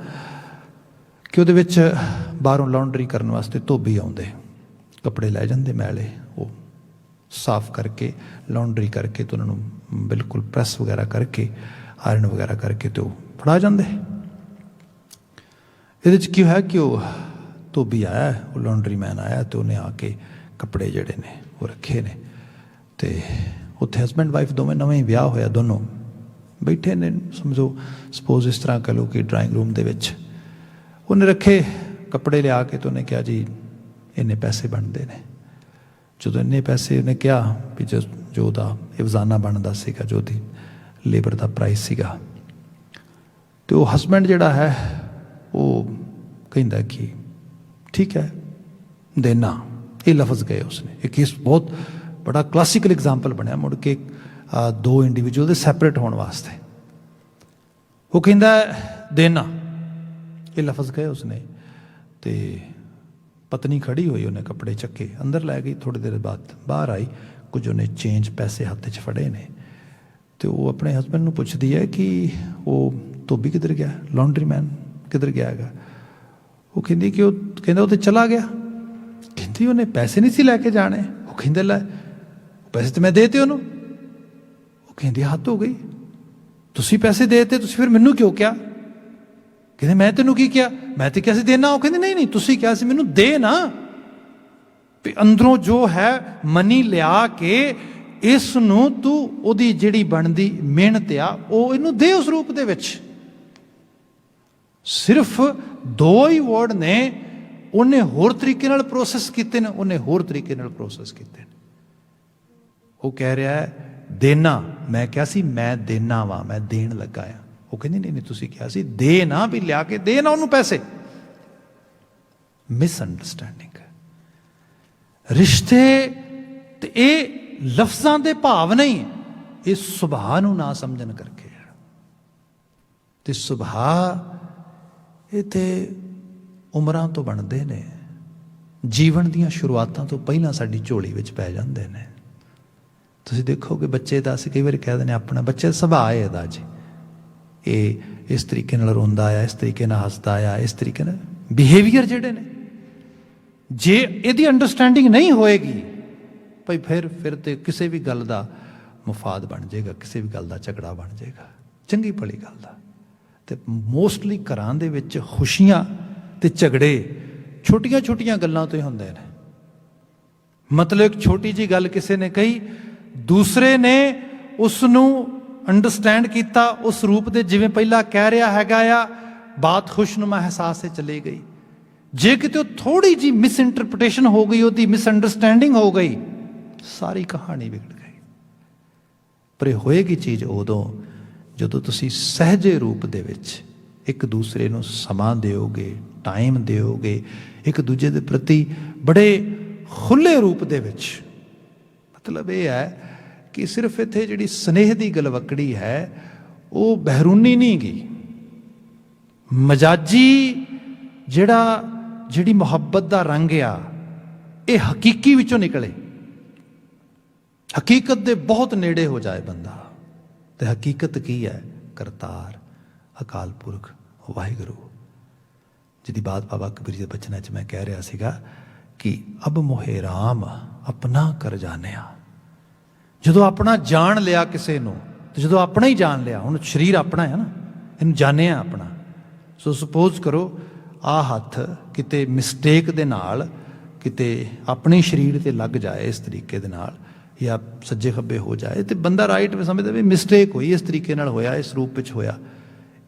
ਕਿ ਉਹਦੇ ਵਿੱਚ ਬਾਹਰੋਂ ਲਾਂਡਰੀ ਕਰਨ ਵਾਸਤੇ ਧੋਬੀ ਆਉਂਦੇ, ਕੱਪੜੇ ਲੈ ਜਾਂਦੇ ਮੈਲੇ, ਉਹ ਸਾਫ਼ ਕਰਕੇ ਲਾਂਡਰੀ ਕਰਕੇ ਤੇ ਉਹਨਾਂ ਨੂੰ ਬਿਲਕੁਲ ਪ੍ਰੈਸ ਵਗੈਰਾ ਕਰਕੇ ਆਇਰਨ ਵਗੈਰਾ ਕਰਕੇ ਤੇ ਉਹ ਫੜਾ ਜਾਂਦੇ। ਇਹਦੇ 'ਚ ਕੀ ਹੋਇਆ ਕਿ ਉਹ ਧੋਬੀ ਆਇਆ, ਉਹ ਲਾਂਡਰੀ ਮੈਨ ਆਇਆ ਤੇ ਉਹਨੇ ਆ ਕੇ ਕੱਪੜੇ ਜਿਹੜੇ ਨੇ ਉਹ ਰੱਖੇ ਨੇ ਤੇ ਉੱਥੇ ਹਸਬੈਂਡ ਵਾਈਫ ਦੋਵੇਂ ਨਵੇਂ ਹੀ ਵਿਆਹ ਹੋਇਆ, ਦੋਨੋਂ ਬੈਠੇ ਨੇ। ਸਮਝੋ ਸਪੋਜ਼ ਇਸ ਤਰ੍ਹਾਂ ਕਹ ਲਓ ਕਿ ਡਰਾਇੰਗ ਰੂਮ ਦੇ ਵਿੱਚ ਉਹਨੇ ਰੱਖੇ ਕੱਪੜੇ ਲਿਆ ਕੇ ਤੇ ਉਹਨੇ ਕਿਹਾ ਜੀ ਇੰਨੇ ਪੈਸੇ ਬਣਦੇ ਨੇ। ਜਦੋਂ ਇੰਨੇ ਪੈਸੇ ਉਹਨੇ ਕਿਹਾ ਵੀ ਜੋ ਉਹਦਾ ਰੋਜ਼ਾਨਾ ਬਣਦਾ ਸੀਗਾ, ਜੋ ਉਹਦੀ ਲੇਬਰ ਦਾ ਪ੍ਰਾਈਸ ਸੀਗਾ, ਤੇ ਉਹ ਹਸਬੈਂਡ ਜਿਹੜਾ ਹੈ ਉਹ ਕਹਿੰਦਾ ਕਿ ठीक है, देना, ये लफ्ज़ गए उसने। एक केस बहुत बड़ा क्लासिकल एग्जाम्पल बनया मुड़ के दो इंडिविजुअल सैपरेट होने वास्ते। वो कहता देना, ये लफ्ज़ गए उसने, तो पत्नी खड़ी हुई, उन्हें कपड़े चक्के अंदर लै गई। थोड़ी देर बाद बाहर आई, कुछ उन्हें चेंज पैसे हत्थ च फड़े ने, तो वो अपने हसबैंड को पुछदी है कि वो धोबी किधर गया, लॉन्ड्री मैन किधर गया है। वो कहती कि वो तो चला गया। कहती उन्हें पैसे नहीं सी लैके जाने। वो कहते लै पैसे तो मैं देते उन्होंने। वो कहती हद हो गई, तुसी पैसे देते, तुसी फिर मैनू क्यों क्या? कहते मैं तेनू की क्या, मैं तो क्या सी देना? वो कहते नहीं नहीं, तुसी क्या सी मैनू दे ना, भी अंदरों जो है मनी लिया के इस नू तू ओदी जिहड़ी बनदी मेहनत आ वो इनू दे उस रूप दे विच। सिर्फ दो ही वर्ड ने, उन्हें होर तरीके नाल प्रोसैस कीते ने, उन्हें होर तरीके नाल प्रोसैस कीते ने। वो कह रहा है देना, मैं क्या सी मैं देना वा, मैं देन लगा आ। वो कहती नहीं नहीं, तुसी क्या सी दे ना, भी लिया के दे ना उन्होंने पैसे। मिसअंडरस्टैंडिंग रिश्ते ते ये लफ्जां दे भाव नहीं, ये सुभाਅ नूं ना समझन करके। ते सुभाਅ ये ते उमरां तो बनते ने, जीवन दीयां शुरुआतां तो पहलां साडी झोली विच पै जांदे ने। तुसीं देखोगे बच्चे दा असीं कई वारी कह दिंदे अपना बच्चे दा सुभाਅ है इहदा जी, ये इस तरीके नाल रोंदा आ, इस तरीके नाल हसदा आ, इस तरीके नाल बिहेवियर जिहड़े ने। जे इहदी अंडरस्टैंडिंग नहीं होएगी भाई फिर तो किसी भी गल का मुफाद बन जाएगा, किसी भी गल का झगड़ा बन जाएगा, चंगी भली गल का। तो मोस्टली घरां दे विच खुशियां ते झगड़े छोटियां छोटियां गल्लां तो ही हुंदे ने। मतलब एक छोटी जी गल किसी ने कही, दूसरे ने उसनूं अंडरस्टैंड किया उस रूप दे जिवें पहला कह रहा हैगा आ, बात खुशनुमा एहसास से चली गई। जे किते थोड़ी जी मिसइंटरप्रिटेशन हो गई, उसकी मिसअंडरस्टैंडिंग हो गई, सारी कहानी बिगड़ गई। पर होएगी चीज़ उदों जदों तुसीं सहजे रूप दे विच एक दूसरे नूं समां दिओगे, टाइम दिओगे, एक दूजे दे प्रति बड़े खुले रूप दे विच। मतलब ये है कि सिर्फ इत्थे जिहड़ी स्नेह दी गलवकड़ी है वो बहरूनी नहीं गई, मजाजी जिहड़ी मुहब्बत दा रंग आ ये हकीकी विचों निकले, हकीकत दे बहुत नेड़े हो जाए बंदा। तो हकीकत की है? करतार अकाल पुरख वाहिगुरू, जिहदी बात बाबा कबीर दे बचनां च मैं कह रहा सीगा कि अब मोहे राम अपना कर जानिया। जो अपना जान लिया किसी नूं, तो जो अपना ही जान लिया, हुण शरीर अपना है ना, इनू जानिया अपना। सो सपोज करो आ हथ किते मिसटेक दे नाल किते अपने शरीर ते लग जाए इस तरीके दे नाल, या सज्जे खब्बे हो जाए, तो बंदा राइट में समझदा भी मिसटेक हुई, इस तरीके नाल होया, इस रूप विच होया।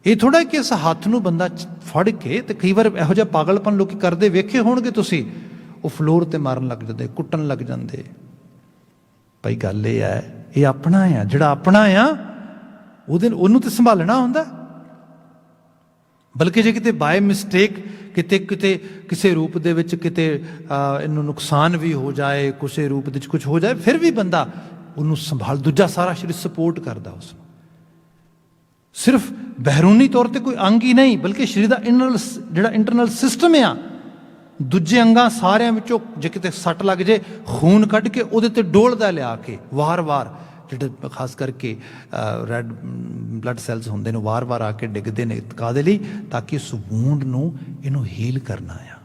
ये थोड़ा कि इस हथ नूं बंदा फड़ के, तो कई बार इहो जिहा पागलपन लोग करते वेखे होणगे तुसीं, वो फ्लोर ते मारन लग जाते, कुट्टन लग जाते। भाई गल ये है, ये अपना आ, जिहड़ा अपना आ उहनूं ते संभालना हुंदा। बल्कि जे किते बाय मिसटेक किते किते किसी रूप दे विच किते इनू नुकसान भी हो जाए, किसी रूप दे कुछ हो जाए, फिर भी बंदा उन्होंने संभाल, दूजा सारा शरीर सपोर्ट करता उसनूं। सिर्फ बहरूनी तौर पर कोई अंग ही नहीं, बल्कि शरीर का जिहड़ा इंटरनल सिस्टम आ, दूजे अंगां सारिਆਂ ਵਿੱਚੋਂ जे किते सट लग जाए, खून कढ़ के ਉਹਦੇ ਤੇ ਡੋਲਦਾ ਲਿਆ ਕੇ ਵਾਰ-ਵਾਰ, ਜਿਹੜੇ खास करके ਰੈੱਡ ਬਲੱਡ ਸੈਲਸ ਹੁੰਦੇ ਨੇ ਵਾਰ-ਵਾਰ ਆ ਕੇ ਡਿੱਗਦੇ ਨੇ, ਕਾਹਦੇ ਲਈ? ਤਾਂ ਕਿ ਉਸ ਵੂੰਡ ਨੂੰ ਇਹਨੂੰ ਹੀਲ ਕਰਨਾ ਆ।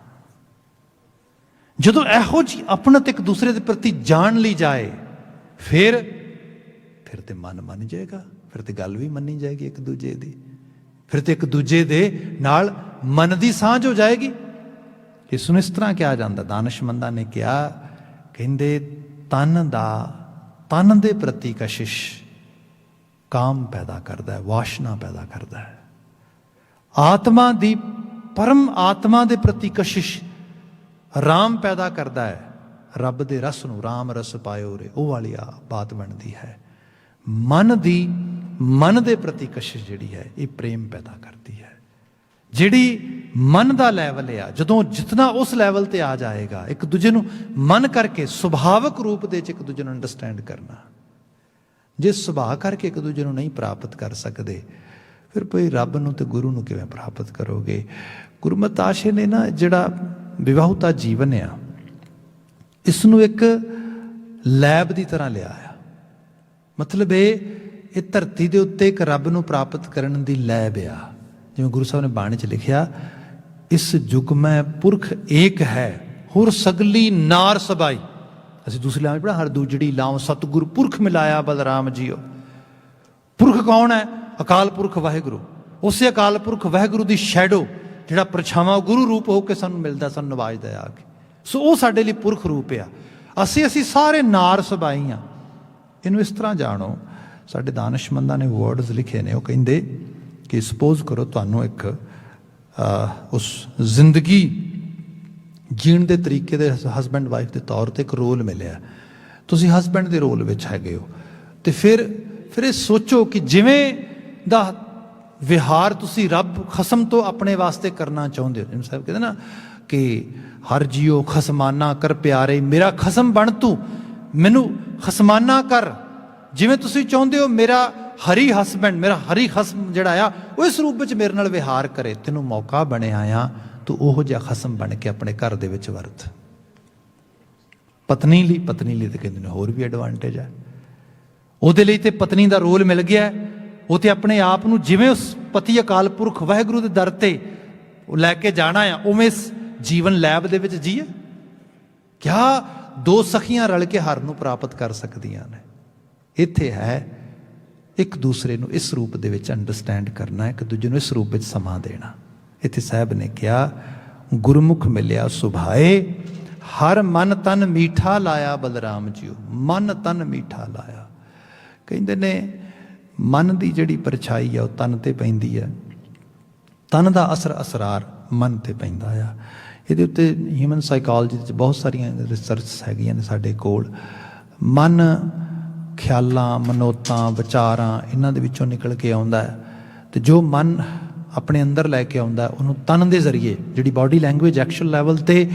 ਜਦੋਂ ਇਹੋ ਜਿਹੀ ਆਪਣਤ ਇੱਕ ਦੂਸਰੇ ਦੇ ਪ੍ਰਤੀ ਜਾਣ ਲਈ ਜਾਏ, ਫਿਰ ਤੇ ਮਨ ਮੰਨ ਜਾਏਗਾ, ਫਿਰ ਤੇ ਗੱਲ ਵੀ ਮੰਨੀ ਜਾਏਗੀ ਇੱਕ ਦੂਜੇ ਦੀ, ਫਿਰ ਤੇ ਇੱਕ ਦੂਜੇ ਦੇ ਨਾਲ ਮਨ ਦੀ ਸਾਂਝ ਹੋ ਜਾਏਗੀ। ਇਸ ਨੂੰ ਇਸ ਤਰ੍ਹਾਂ ਕਿਹਾ ਜਾਂਦਾ, ਦਾਨਿਸ਼ਮੰਦਾਂ ਨੇ ਕਿਹਾ, ਕਹਿੰਦੇ ਤਨ ਦੇ ਪ੍ਰਤੀ ਕਸ਼ਿਸ਼ ਕਾਮ ਪੈਦਾ ਕਰਦਾ ਹੈ, ਵਾਸ਼ਨਾ ਪੈਦਾ ਕਰਦਾ ਹੈ। ਆਤਮਾ ਦੀ ਪਰਮ ਆਤਮਾ ਦੇ ਪ੍ਰਤੀ ਕਸ਼ਿਸ਼ ਰਾਮ ਪੈਦਾ ਕਰਦਾ ਹੈ। ਰੱਬ ਦੇ ਰਸ ਨੂੰ ਰਾਮ ਰਸ ਪਾਇਓ ਰੇ, ਉਹ ਵਾਲੀ ਆ ਬਾਤ ਬਣਦੀ ਹੈ। ਮਨ ਦੇ ਪ੍ਰਤੀ ਕਸ਼ਿਸ਼ ਜਿਹੜੀ ਹੈ ਇਹ ਪ੍ਰੇਮ ਪੈਦਾ ਕਰਦੀ ਹੈ। ਜਿਹੜੀ ਮਨ ਦਾ ਲੈਵਲ ਆ, ਜਦੋਂ ਜਿਤਨਾ ਉਸ ਲੈਵਲ ਤੇ ਆ ਜਾਏਗਾ, ਇੱਕ ਦੂਜੇ ਨੂੰ ਮਨ ਕਰਕੇ ਸੁਭਾਵਿਕ ਰੂਪ ਦੇ ਵਿੱਚ ਇੱਕ ਦੂਜੇ ਨੂੰ ਅੰਡਰਸਟੈਂਡ ਕਰਨਾ। ਜੇ ਸੁਭਾਅ ਕਰਕੇ ਇੱਕ ਦੂਜੇ ਨੂੰ ਨਹੀਂ ਪ੍ਰਾਪਤ ਕਰ ਸਕਦੇ, ਫਿਰ ਭਈ ਰੱਬ ਨੂੰ ਤੇ ਗੁਰੂ ਨੂੰ ਕਿਵੇਂ ਪ੍ਰਾਪਤ ਕਰੋਗੇ। ਗੁਰਮਤਿ ਆਸ਼ੇ ਨੇ ਨਾ ਜਿਹੜਾ ਵਿਵਾਹੁਤਾ ਜੀਵਨ ਆ, ਇਸ ਨੂੰ ਇੱਕ ਲੈਬ ਦੀ ਤਰ੍ਹਾਂ ਲਿਆ ਆ। ਮਤਲਬ ਇਹ ਧਰਤੀ ਦੇ ਉੱਤੇ ਇੱਕ ਰੱਬ ਨੂੰ ਪ੍ਰਾਪਤ ਕਰਨ ਦੀ ਲੈਬ ਆ। ਜਿਵੇਂ ਗੁਰੂ ਸਾਹਿਬ ਨੇ ਬਾਣੀ 'ਚ ਲਿਖਿਆ, ਇਸ ਯੁਗ ਮੈਂ ਪੁਰਖ ਏਕ ਹੈ, ਹੁਰ ਸਗਲੀ ਨਾਰ ਸਬਾਈ। ਅਸੀਂ ਦੂਸਰੀ ਲਾਈਨ ਪੜ੍ਹਾ, ਹਰ ਦੂਜੜੀ ਲਾਉ ਸਤਿਗੁਰ ਪੁਰਖ ਮਿਲਾਇਆ ਬਲਰਾਮ ਜੀਓ। ਪੁਰਖ ਕੌਣ ਹੈ? ਅਕਾਲ ਪੁਰਖ ਵਾਹਿਗੁਰੂ। ਉਸੇ ਅਕਾਲ ਪੁਰਖ ਵਾਹਿਗੁਰੂ ਦੀ ਸ਼ੈਡੋ, ਜਿਹੜਾ ਪਰਛਾਵਾਂ ਗੁਰੂ ਰੂਪ ਹੋ ਕੇ ਸਾਨੂੰ ਮਿਲਦਾ, ਸਾਨੂੰ ਨਵਾਜਦਾ ਆ ਕੇ। ਸੋ ਉਹ ਸਾਡੇ ਲਈ ਪੁਰਖ ਰੂਪ ਆ। ਅਸੀਂ ਸਾਰੇ ਨਾਰ ਸਬਾਈ ਹਾਂ। ਇਹਨੂੰ ਇਸ ਤਰ੍ਹਾਂ ਜਾਣੋ, ਸਾਡੇ ਦਾਨਿਸ਼ਮੰਦਾਂ ਨੇ ਵਰਡਸ ਲਿਖੇ ਨੇ। ਉਹ ਕਹਿੰਦੇ ਕਿ ਸਪੋਜ਼ ਕਰੋ ਤੁਹਾਨੂੰ ਇੱਕ ਉਸ ਜ਼ਿੰਦਗੀ ਜੀਣ ਦੇ ਤਰੀਕੇ ਦੇ ਹਸਬੈਂਡ ਵਾਈਫ ਦੇ ਤੌਰ ਤੇ ਇੱਕ ਰੋਲ ਮਿਲਿਆ। ਤੁਸੀਂ ਹਸਬੈਂਡ ਦੇ ਰੋਲ ਵਿੱਚ ਹੈਗੇ ਹੋ, ਤੇ ਫਿਰ ਇਹ ਸੋਚੋ ਕਿ ਜਿਵੇਂ ਦਾ ਵਿਹਾਰ ਤੁਸੀਂ ਰੱਬ ਖਸਮ ਤੋਂ ਆਪਣੇ ਵਾਸਤੇ ਕਰਨਾ ਚਾਹੁੰਦੇ ਹੋ। ਜਿਵੇਂ ਸਾਹਿਬ ਕਹਿੰਦੇ ਨਾ ਕਿ ਹਰ ਜੀਓ ਖਸਮਾਨਾ ਕਰ ਪਿਆਰੇ, ਮੇਰਾ ਖਸਮ ਬਣ ਤੂੰ, ਮੈਨੂੰ ਖਸਮਾਨਾ ਕਰ। ਜਿਵੇਂ ਤੁਸੀਂ ਚਾਹੁੰਦੇ ਹੋ ਮੇਰਾ ਹਰੀ ਹਸਬੈਂਡ, ਮੇਰਾ ਹਰੀ ਖਸਮ ਜਿਹੜਾ ਆ ਉਹ ਇਸ ਰੂਪ ਵਿੱਚ ਮੇਰੇ ਨਾਲ ਵਿਹਾਰ ਕਰੇ। ਤੈਨੂੰ ਮੌਕਾ ਬਣਿਆ ਆ, ਤੂੰ ਉਹੋ ਜਿਹਾ ਖਸਮ ਬਣ ਕੇ ਆਪਣੇ ਘਰ ਦੇ ਵਿੱਚ ਵਰਤ। ਪਤਨੀ ਲਈ ਤਾਂ ਕਹਿੰਦੇ ਨੇ ਹੋਰ ਵੀ ਐਡਵਾਂਟੇਜ ਹੈ। ਉਹਦੇ ਲਈ ਤੇ ਪਤਨੀ ਦਾ ਰੋਲ ਮਿਲ ਗਿਆ। ਉਹ ਤੇ ਆਪਣੇ ਆਪ ਨੂੰ ਜਿਵੇਂ ਉਸ ਪਤੀ ਅਕਾਲ ਪੁਰਖ ਵਾਹਿਗੁਰੂ ਦੇ ਦਰ ਤੇ ਉਹ ਲੈ ਕੇ ਜਾਣਾ ਆ, ਉਵੇਂ ਇਸ ਜੀਵਨ ਲੈਬ ਦੇ ਵਿੱਚ ਜੀਏ। ਕਿਆ ਦੋ ਸਖੀਆਂ ਰਲ ਕੇ ਹਰ ਨੂੰ ਪ੍ਰਾਪਤ ਕਰ ਸਕਦੀਆਂ ਨੇ। ਇੱਥੇ ਹੈ ਇੱਕ ਦੂਸਰੇ ਨੂੰ ਇਸ ਰੂਪ ਦੇ ਵਿੱਚ ਅੰਡਰਸਟੈਂਡ ਕਰਨਾ, ਇੱਕ ਦੂਜੇ ਨੂੰ ਇਸ ਰੂਪ ਵਿੱਚ ਸਮਾਂ ਦੇਣਾ। ਇੱਥੇ ਸਾਹਿਬ ਨੇ ਕਿਹਾ, ਗੁਰਮੁਖ ਮਿਲਿਆ ਸੁਭਾਏ, ਹਰ ਮਨ ਤਨ ਮੀਠਾ ਲਾਇਆ ਬਲਰਾਮ ਜੀਓ। ਮਨ ਤਨ ਮੀਠਾ ਲਾਇਆ। ਕਹਿੰਦੇ ਨੇ ਮਨ ਦੀ ਜਿਹੜੀ ਪਰਛਾਈ ਆ ਉਹ ਤਨ ਤੇ ਪੈਂਦੀ ਹੈ, ਤਨ ਦਾ ਅਸਰਾਰ ਮਨ ਤੇ ਪੈਂਦਾ ਆ। ਇਹਦੇ ਉੱਤੇ ਹਿਊਮਨ ਸਾਈਕੋਲੋਜੀ 'ਚ ਬਹੁਤ ਸਾਰੀਆਂ ਰਿਸਰਚ ਹੈਗੀਆਂ ਨੇ ਸਾਡੇ ਕੋਲ। ਮਨ ਖਿਆਲਾਂ, ਮਨੋਤਾਂ, ਵਿਚਾਰਾਂ, ਇਹਨਾਂ ਦੇ ਵਿੱਚੋਂ ਨਿਕਲ ਕੇ ਆਉਂਦਾ ਹੈ, ਤੇ ਜੋ ਮਨ ਆਪਣੇ ਅੰਦਰ ਲੈ ਕੇ ਆਉਂਦਾ ਉਹਨੂੰ ਤਨ ਦੇ ਜ਼ਰੀਏ, ਜਿਹੜੀ ਬਾਡੀ ਲੈਂਗੁਏਜ ਐਕਚੁਅਲ ਲੈਵਲ ਤੇ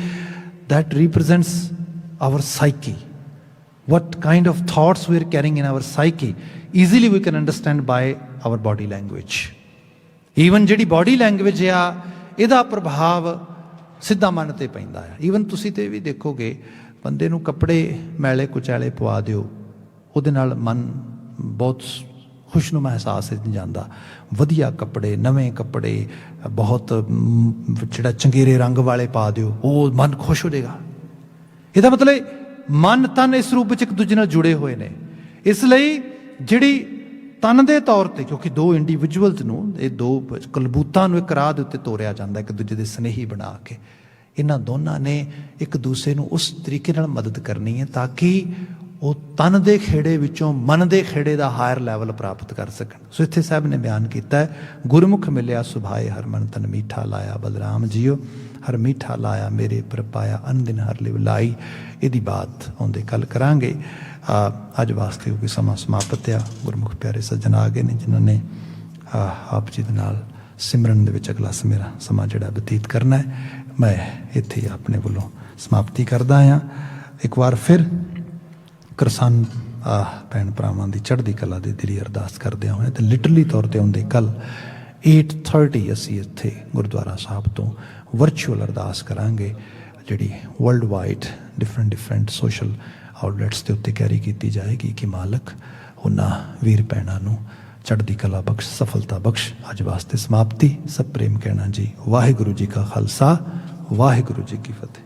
that represents our psyche, what kind of thoughts we are carrying in our psyche, easily we can understand by our body language. Even ਜਿਹੜੀ ਬਾਡੀ ਲੈਂਗੁਏਜ ਆ, ਇਹਦਾ ਪ੍ਰਭਾਵ ਸਿੱਧਾ ਮਨ ਤੇ ਪੈਂਦਾ ਆ। ਈਵਨ ਤੁਸੀਂ ਤੇ ਵੀ ਦੇਖੋਗੇ, ਬੰਦੇ ਨੂੰ ਕੱਪੜੇ ਮੈਲੇ ਕੁਚੈਲੇ ਪਵਾ ਦਿਓ, ਉਹਦੇ ਨਾਲ ਮਨ ਬਹੁਤ ਖੁਸ਼ਨੁਮਾ ਅਹਿਸਾਸ ਨਹੀਂ ਜਾਂਦਾ। ਵਧੀਆ ਕੱਪੜੇ, ਨਵੇਂ ਕੱਪੜੇ, ਬਹੁਤ ਜਿਹੜਾ ਚੰਗੇਰੇ ਰੰਗ ਵਾਲੇ ਪਾ ਦਿਓ, ਉਹ ਮਨ ਖੁਸ਼ ਹੋ ਜਾਏਗਾ। ਇਹਦਾ ਮਤਲਬ ਮਨ ਤਨ ਇਸ ਰੂਪ ਵਿੱਚ ਇੱਕ ਦੂਜੇ ਨਾਲ ਜੁੜੇ ਹੋਏ ਨੇ। ਇਸ ਲਈ ਜਿਹੜੀ ਤਨ ਦੇ ਤੌਰ ਤੇ, ਕਿਉਂਕਿ ਦੋ ਇੰਡੀਵਿਜੂਅਲਸ ਨੂੰ, ਇਹ ਦੋ ਕਲਬੂਤਾਂ ਨੂੰ ਇੱਕ ਰਾਹ ਦੇ ਉੱਤੇ ਤੋਰਿਆ ਜਾਂਦਾ ਇੱਕ ਦੂਜੇ ਦੇ ਸਨੇਹੀ ਬਣਾ ਕੇ। ਇਹਨਾਂ ਦੋਨਾਂ ਨੇ ਇੱਕ ਦੂਸਰੇ ਨੂੰ ਉਸ ਤਰੀਕੇ ਨਾਲ ਮਦਦ ਕਰਨੀ ਹੈ ਤਾਂ ਕਿ ਉਹ ਤਨ ਦੇ ਖੇੜੇ ਵਿੱਚੋਂ ਮਨ ਦੇ ਖੇੜੇ ਦਾ ਹਾਇਰ ਲੈਵਲ ਪ੍ਰਾਪਤ ਕਰ ਸਕਣ। ਸੋ ਇੱਥੇ ਸਾਹਿਬ ਨੇ ਬਿਆਨ ਕੀਤਾ, ਗੁਰਮੁਖ ਮਿਲਿਆ ਸੁਭਾਏ, ਹਰ ਮਨ ਤਨ ਮੀਠਾ ਲਾਇਆ ਬਲਰਾਮ ਜੀਓ। ਹਰ ਮੀਠਾ ਲਾਇਆ ਮੇਰੇ ਪਰ ਪਾਇਆ, ਅਨ ਦਿਨ ਹਰ ਲਿਵ ਲਾਈ। ਇਹਦੀ ਬਾਤ ਆਉਂਦੇ ਕੱਲ ਕਰਾਂਗੇ। ਅੱਜ ਵਾਸਤੇ ਕੋਈ ਸਮਾਂ ਸਮਾਪਤ ਆ। ਗੁਰਮੁਖ ਪਿਆਰੇ ਸੱਜਣ ਆ ਗਏ ਨੇ ਜਿਨ੍ਹਾਂ ਨੇ ਆਪ ਜੀ ਦੇ ਨਾਲ ਸਿਮਰਨ ਦੇ ਵਿੱਚ ਅਗਲਾ ਮੇਰਾ ਸਮਾਂ ਜਿਹੜਾ ਬਤੀਤ ਕਰਨਾ ਹੈ। ਮੈਂ ਇੱਥੇ ਆਪਣੇ ਵੱਲੋਂ ਸਮਾਪਤੀ ਕਰਦਾ ਹਾਂ। ਇੱਕ ਵਾਰ ਫਿਰ ਕਿਰਸਾਨ ਭੈਣ ਭਰਾਵਾਂ ਦੀ ਚੜ੍ਹਦੀ ਕਲਾ ਦੀ ਦਿਲੀ ਅਰਦਾਸ ਕਰਦਿਆਂ ਹੋਏ, ਤੇ ਲਿਟਰਲੀ ਤੌਰ ਤੇ ਆਉਂਦੇ ਕੱਲ 8:30 ਅਸੀਂ ਇੱਥੇ ਗੁਰਦੁਆਰਾ ਸਾਹਿਬ ਤੋਂ ਵਰਚੁਅਲ ਅਰਦਾਸ ਕਰਾਂਗੇ, ਜਿਹੜੀ world wide different social outlets ਦੇ ਉੱਤੇ ਕੈਰੀ ਕੀਤੀ ਜਾਏਗੀ ਕਿ ਮਾਲਕ ਉਹਨਾਂ ਵੀਰ ਭੈਣਾਂ ਨੂੰ ਚੜ੍ਹਦੀ ਕਲਾ ਬਖਸ਼, ਸਫਲਤਾ ਬਖਸ਼। ਅੱਜ ਵਾਸਤੇ ਸਮਾਪਤੀ। ਸਭ ਪ੍ਰੇਮ ਕਹਿਣਾ ਜੀ। ਵਾਹਿਗੁਰੂ ਜੀ ਕਾ ਖਾਲਸਾ, ਵਾਹਿਗੁਰੂ ਜੀ ਕੀ ਫਤਿਹ।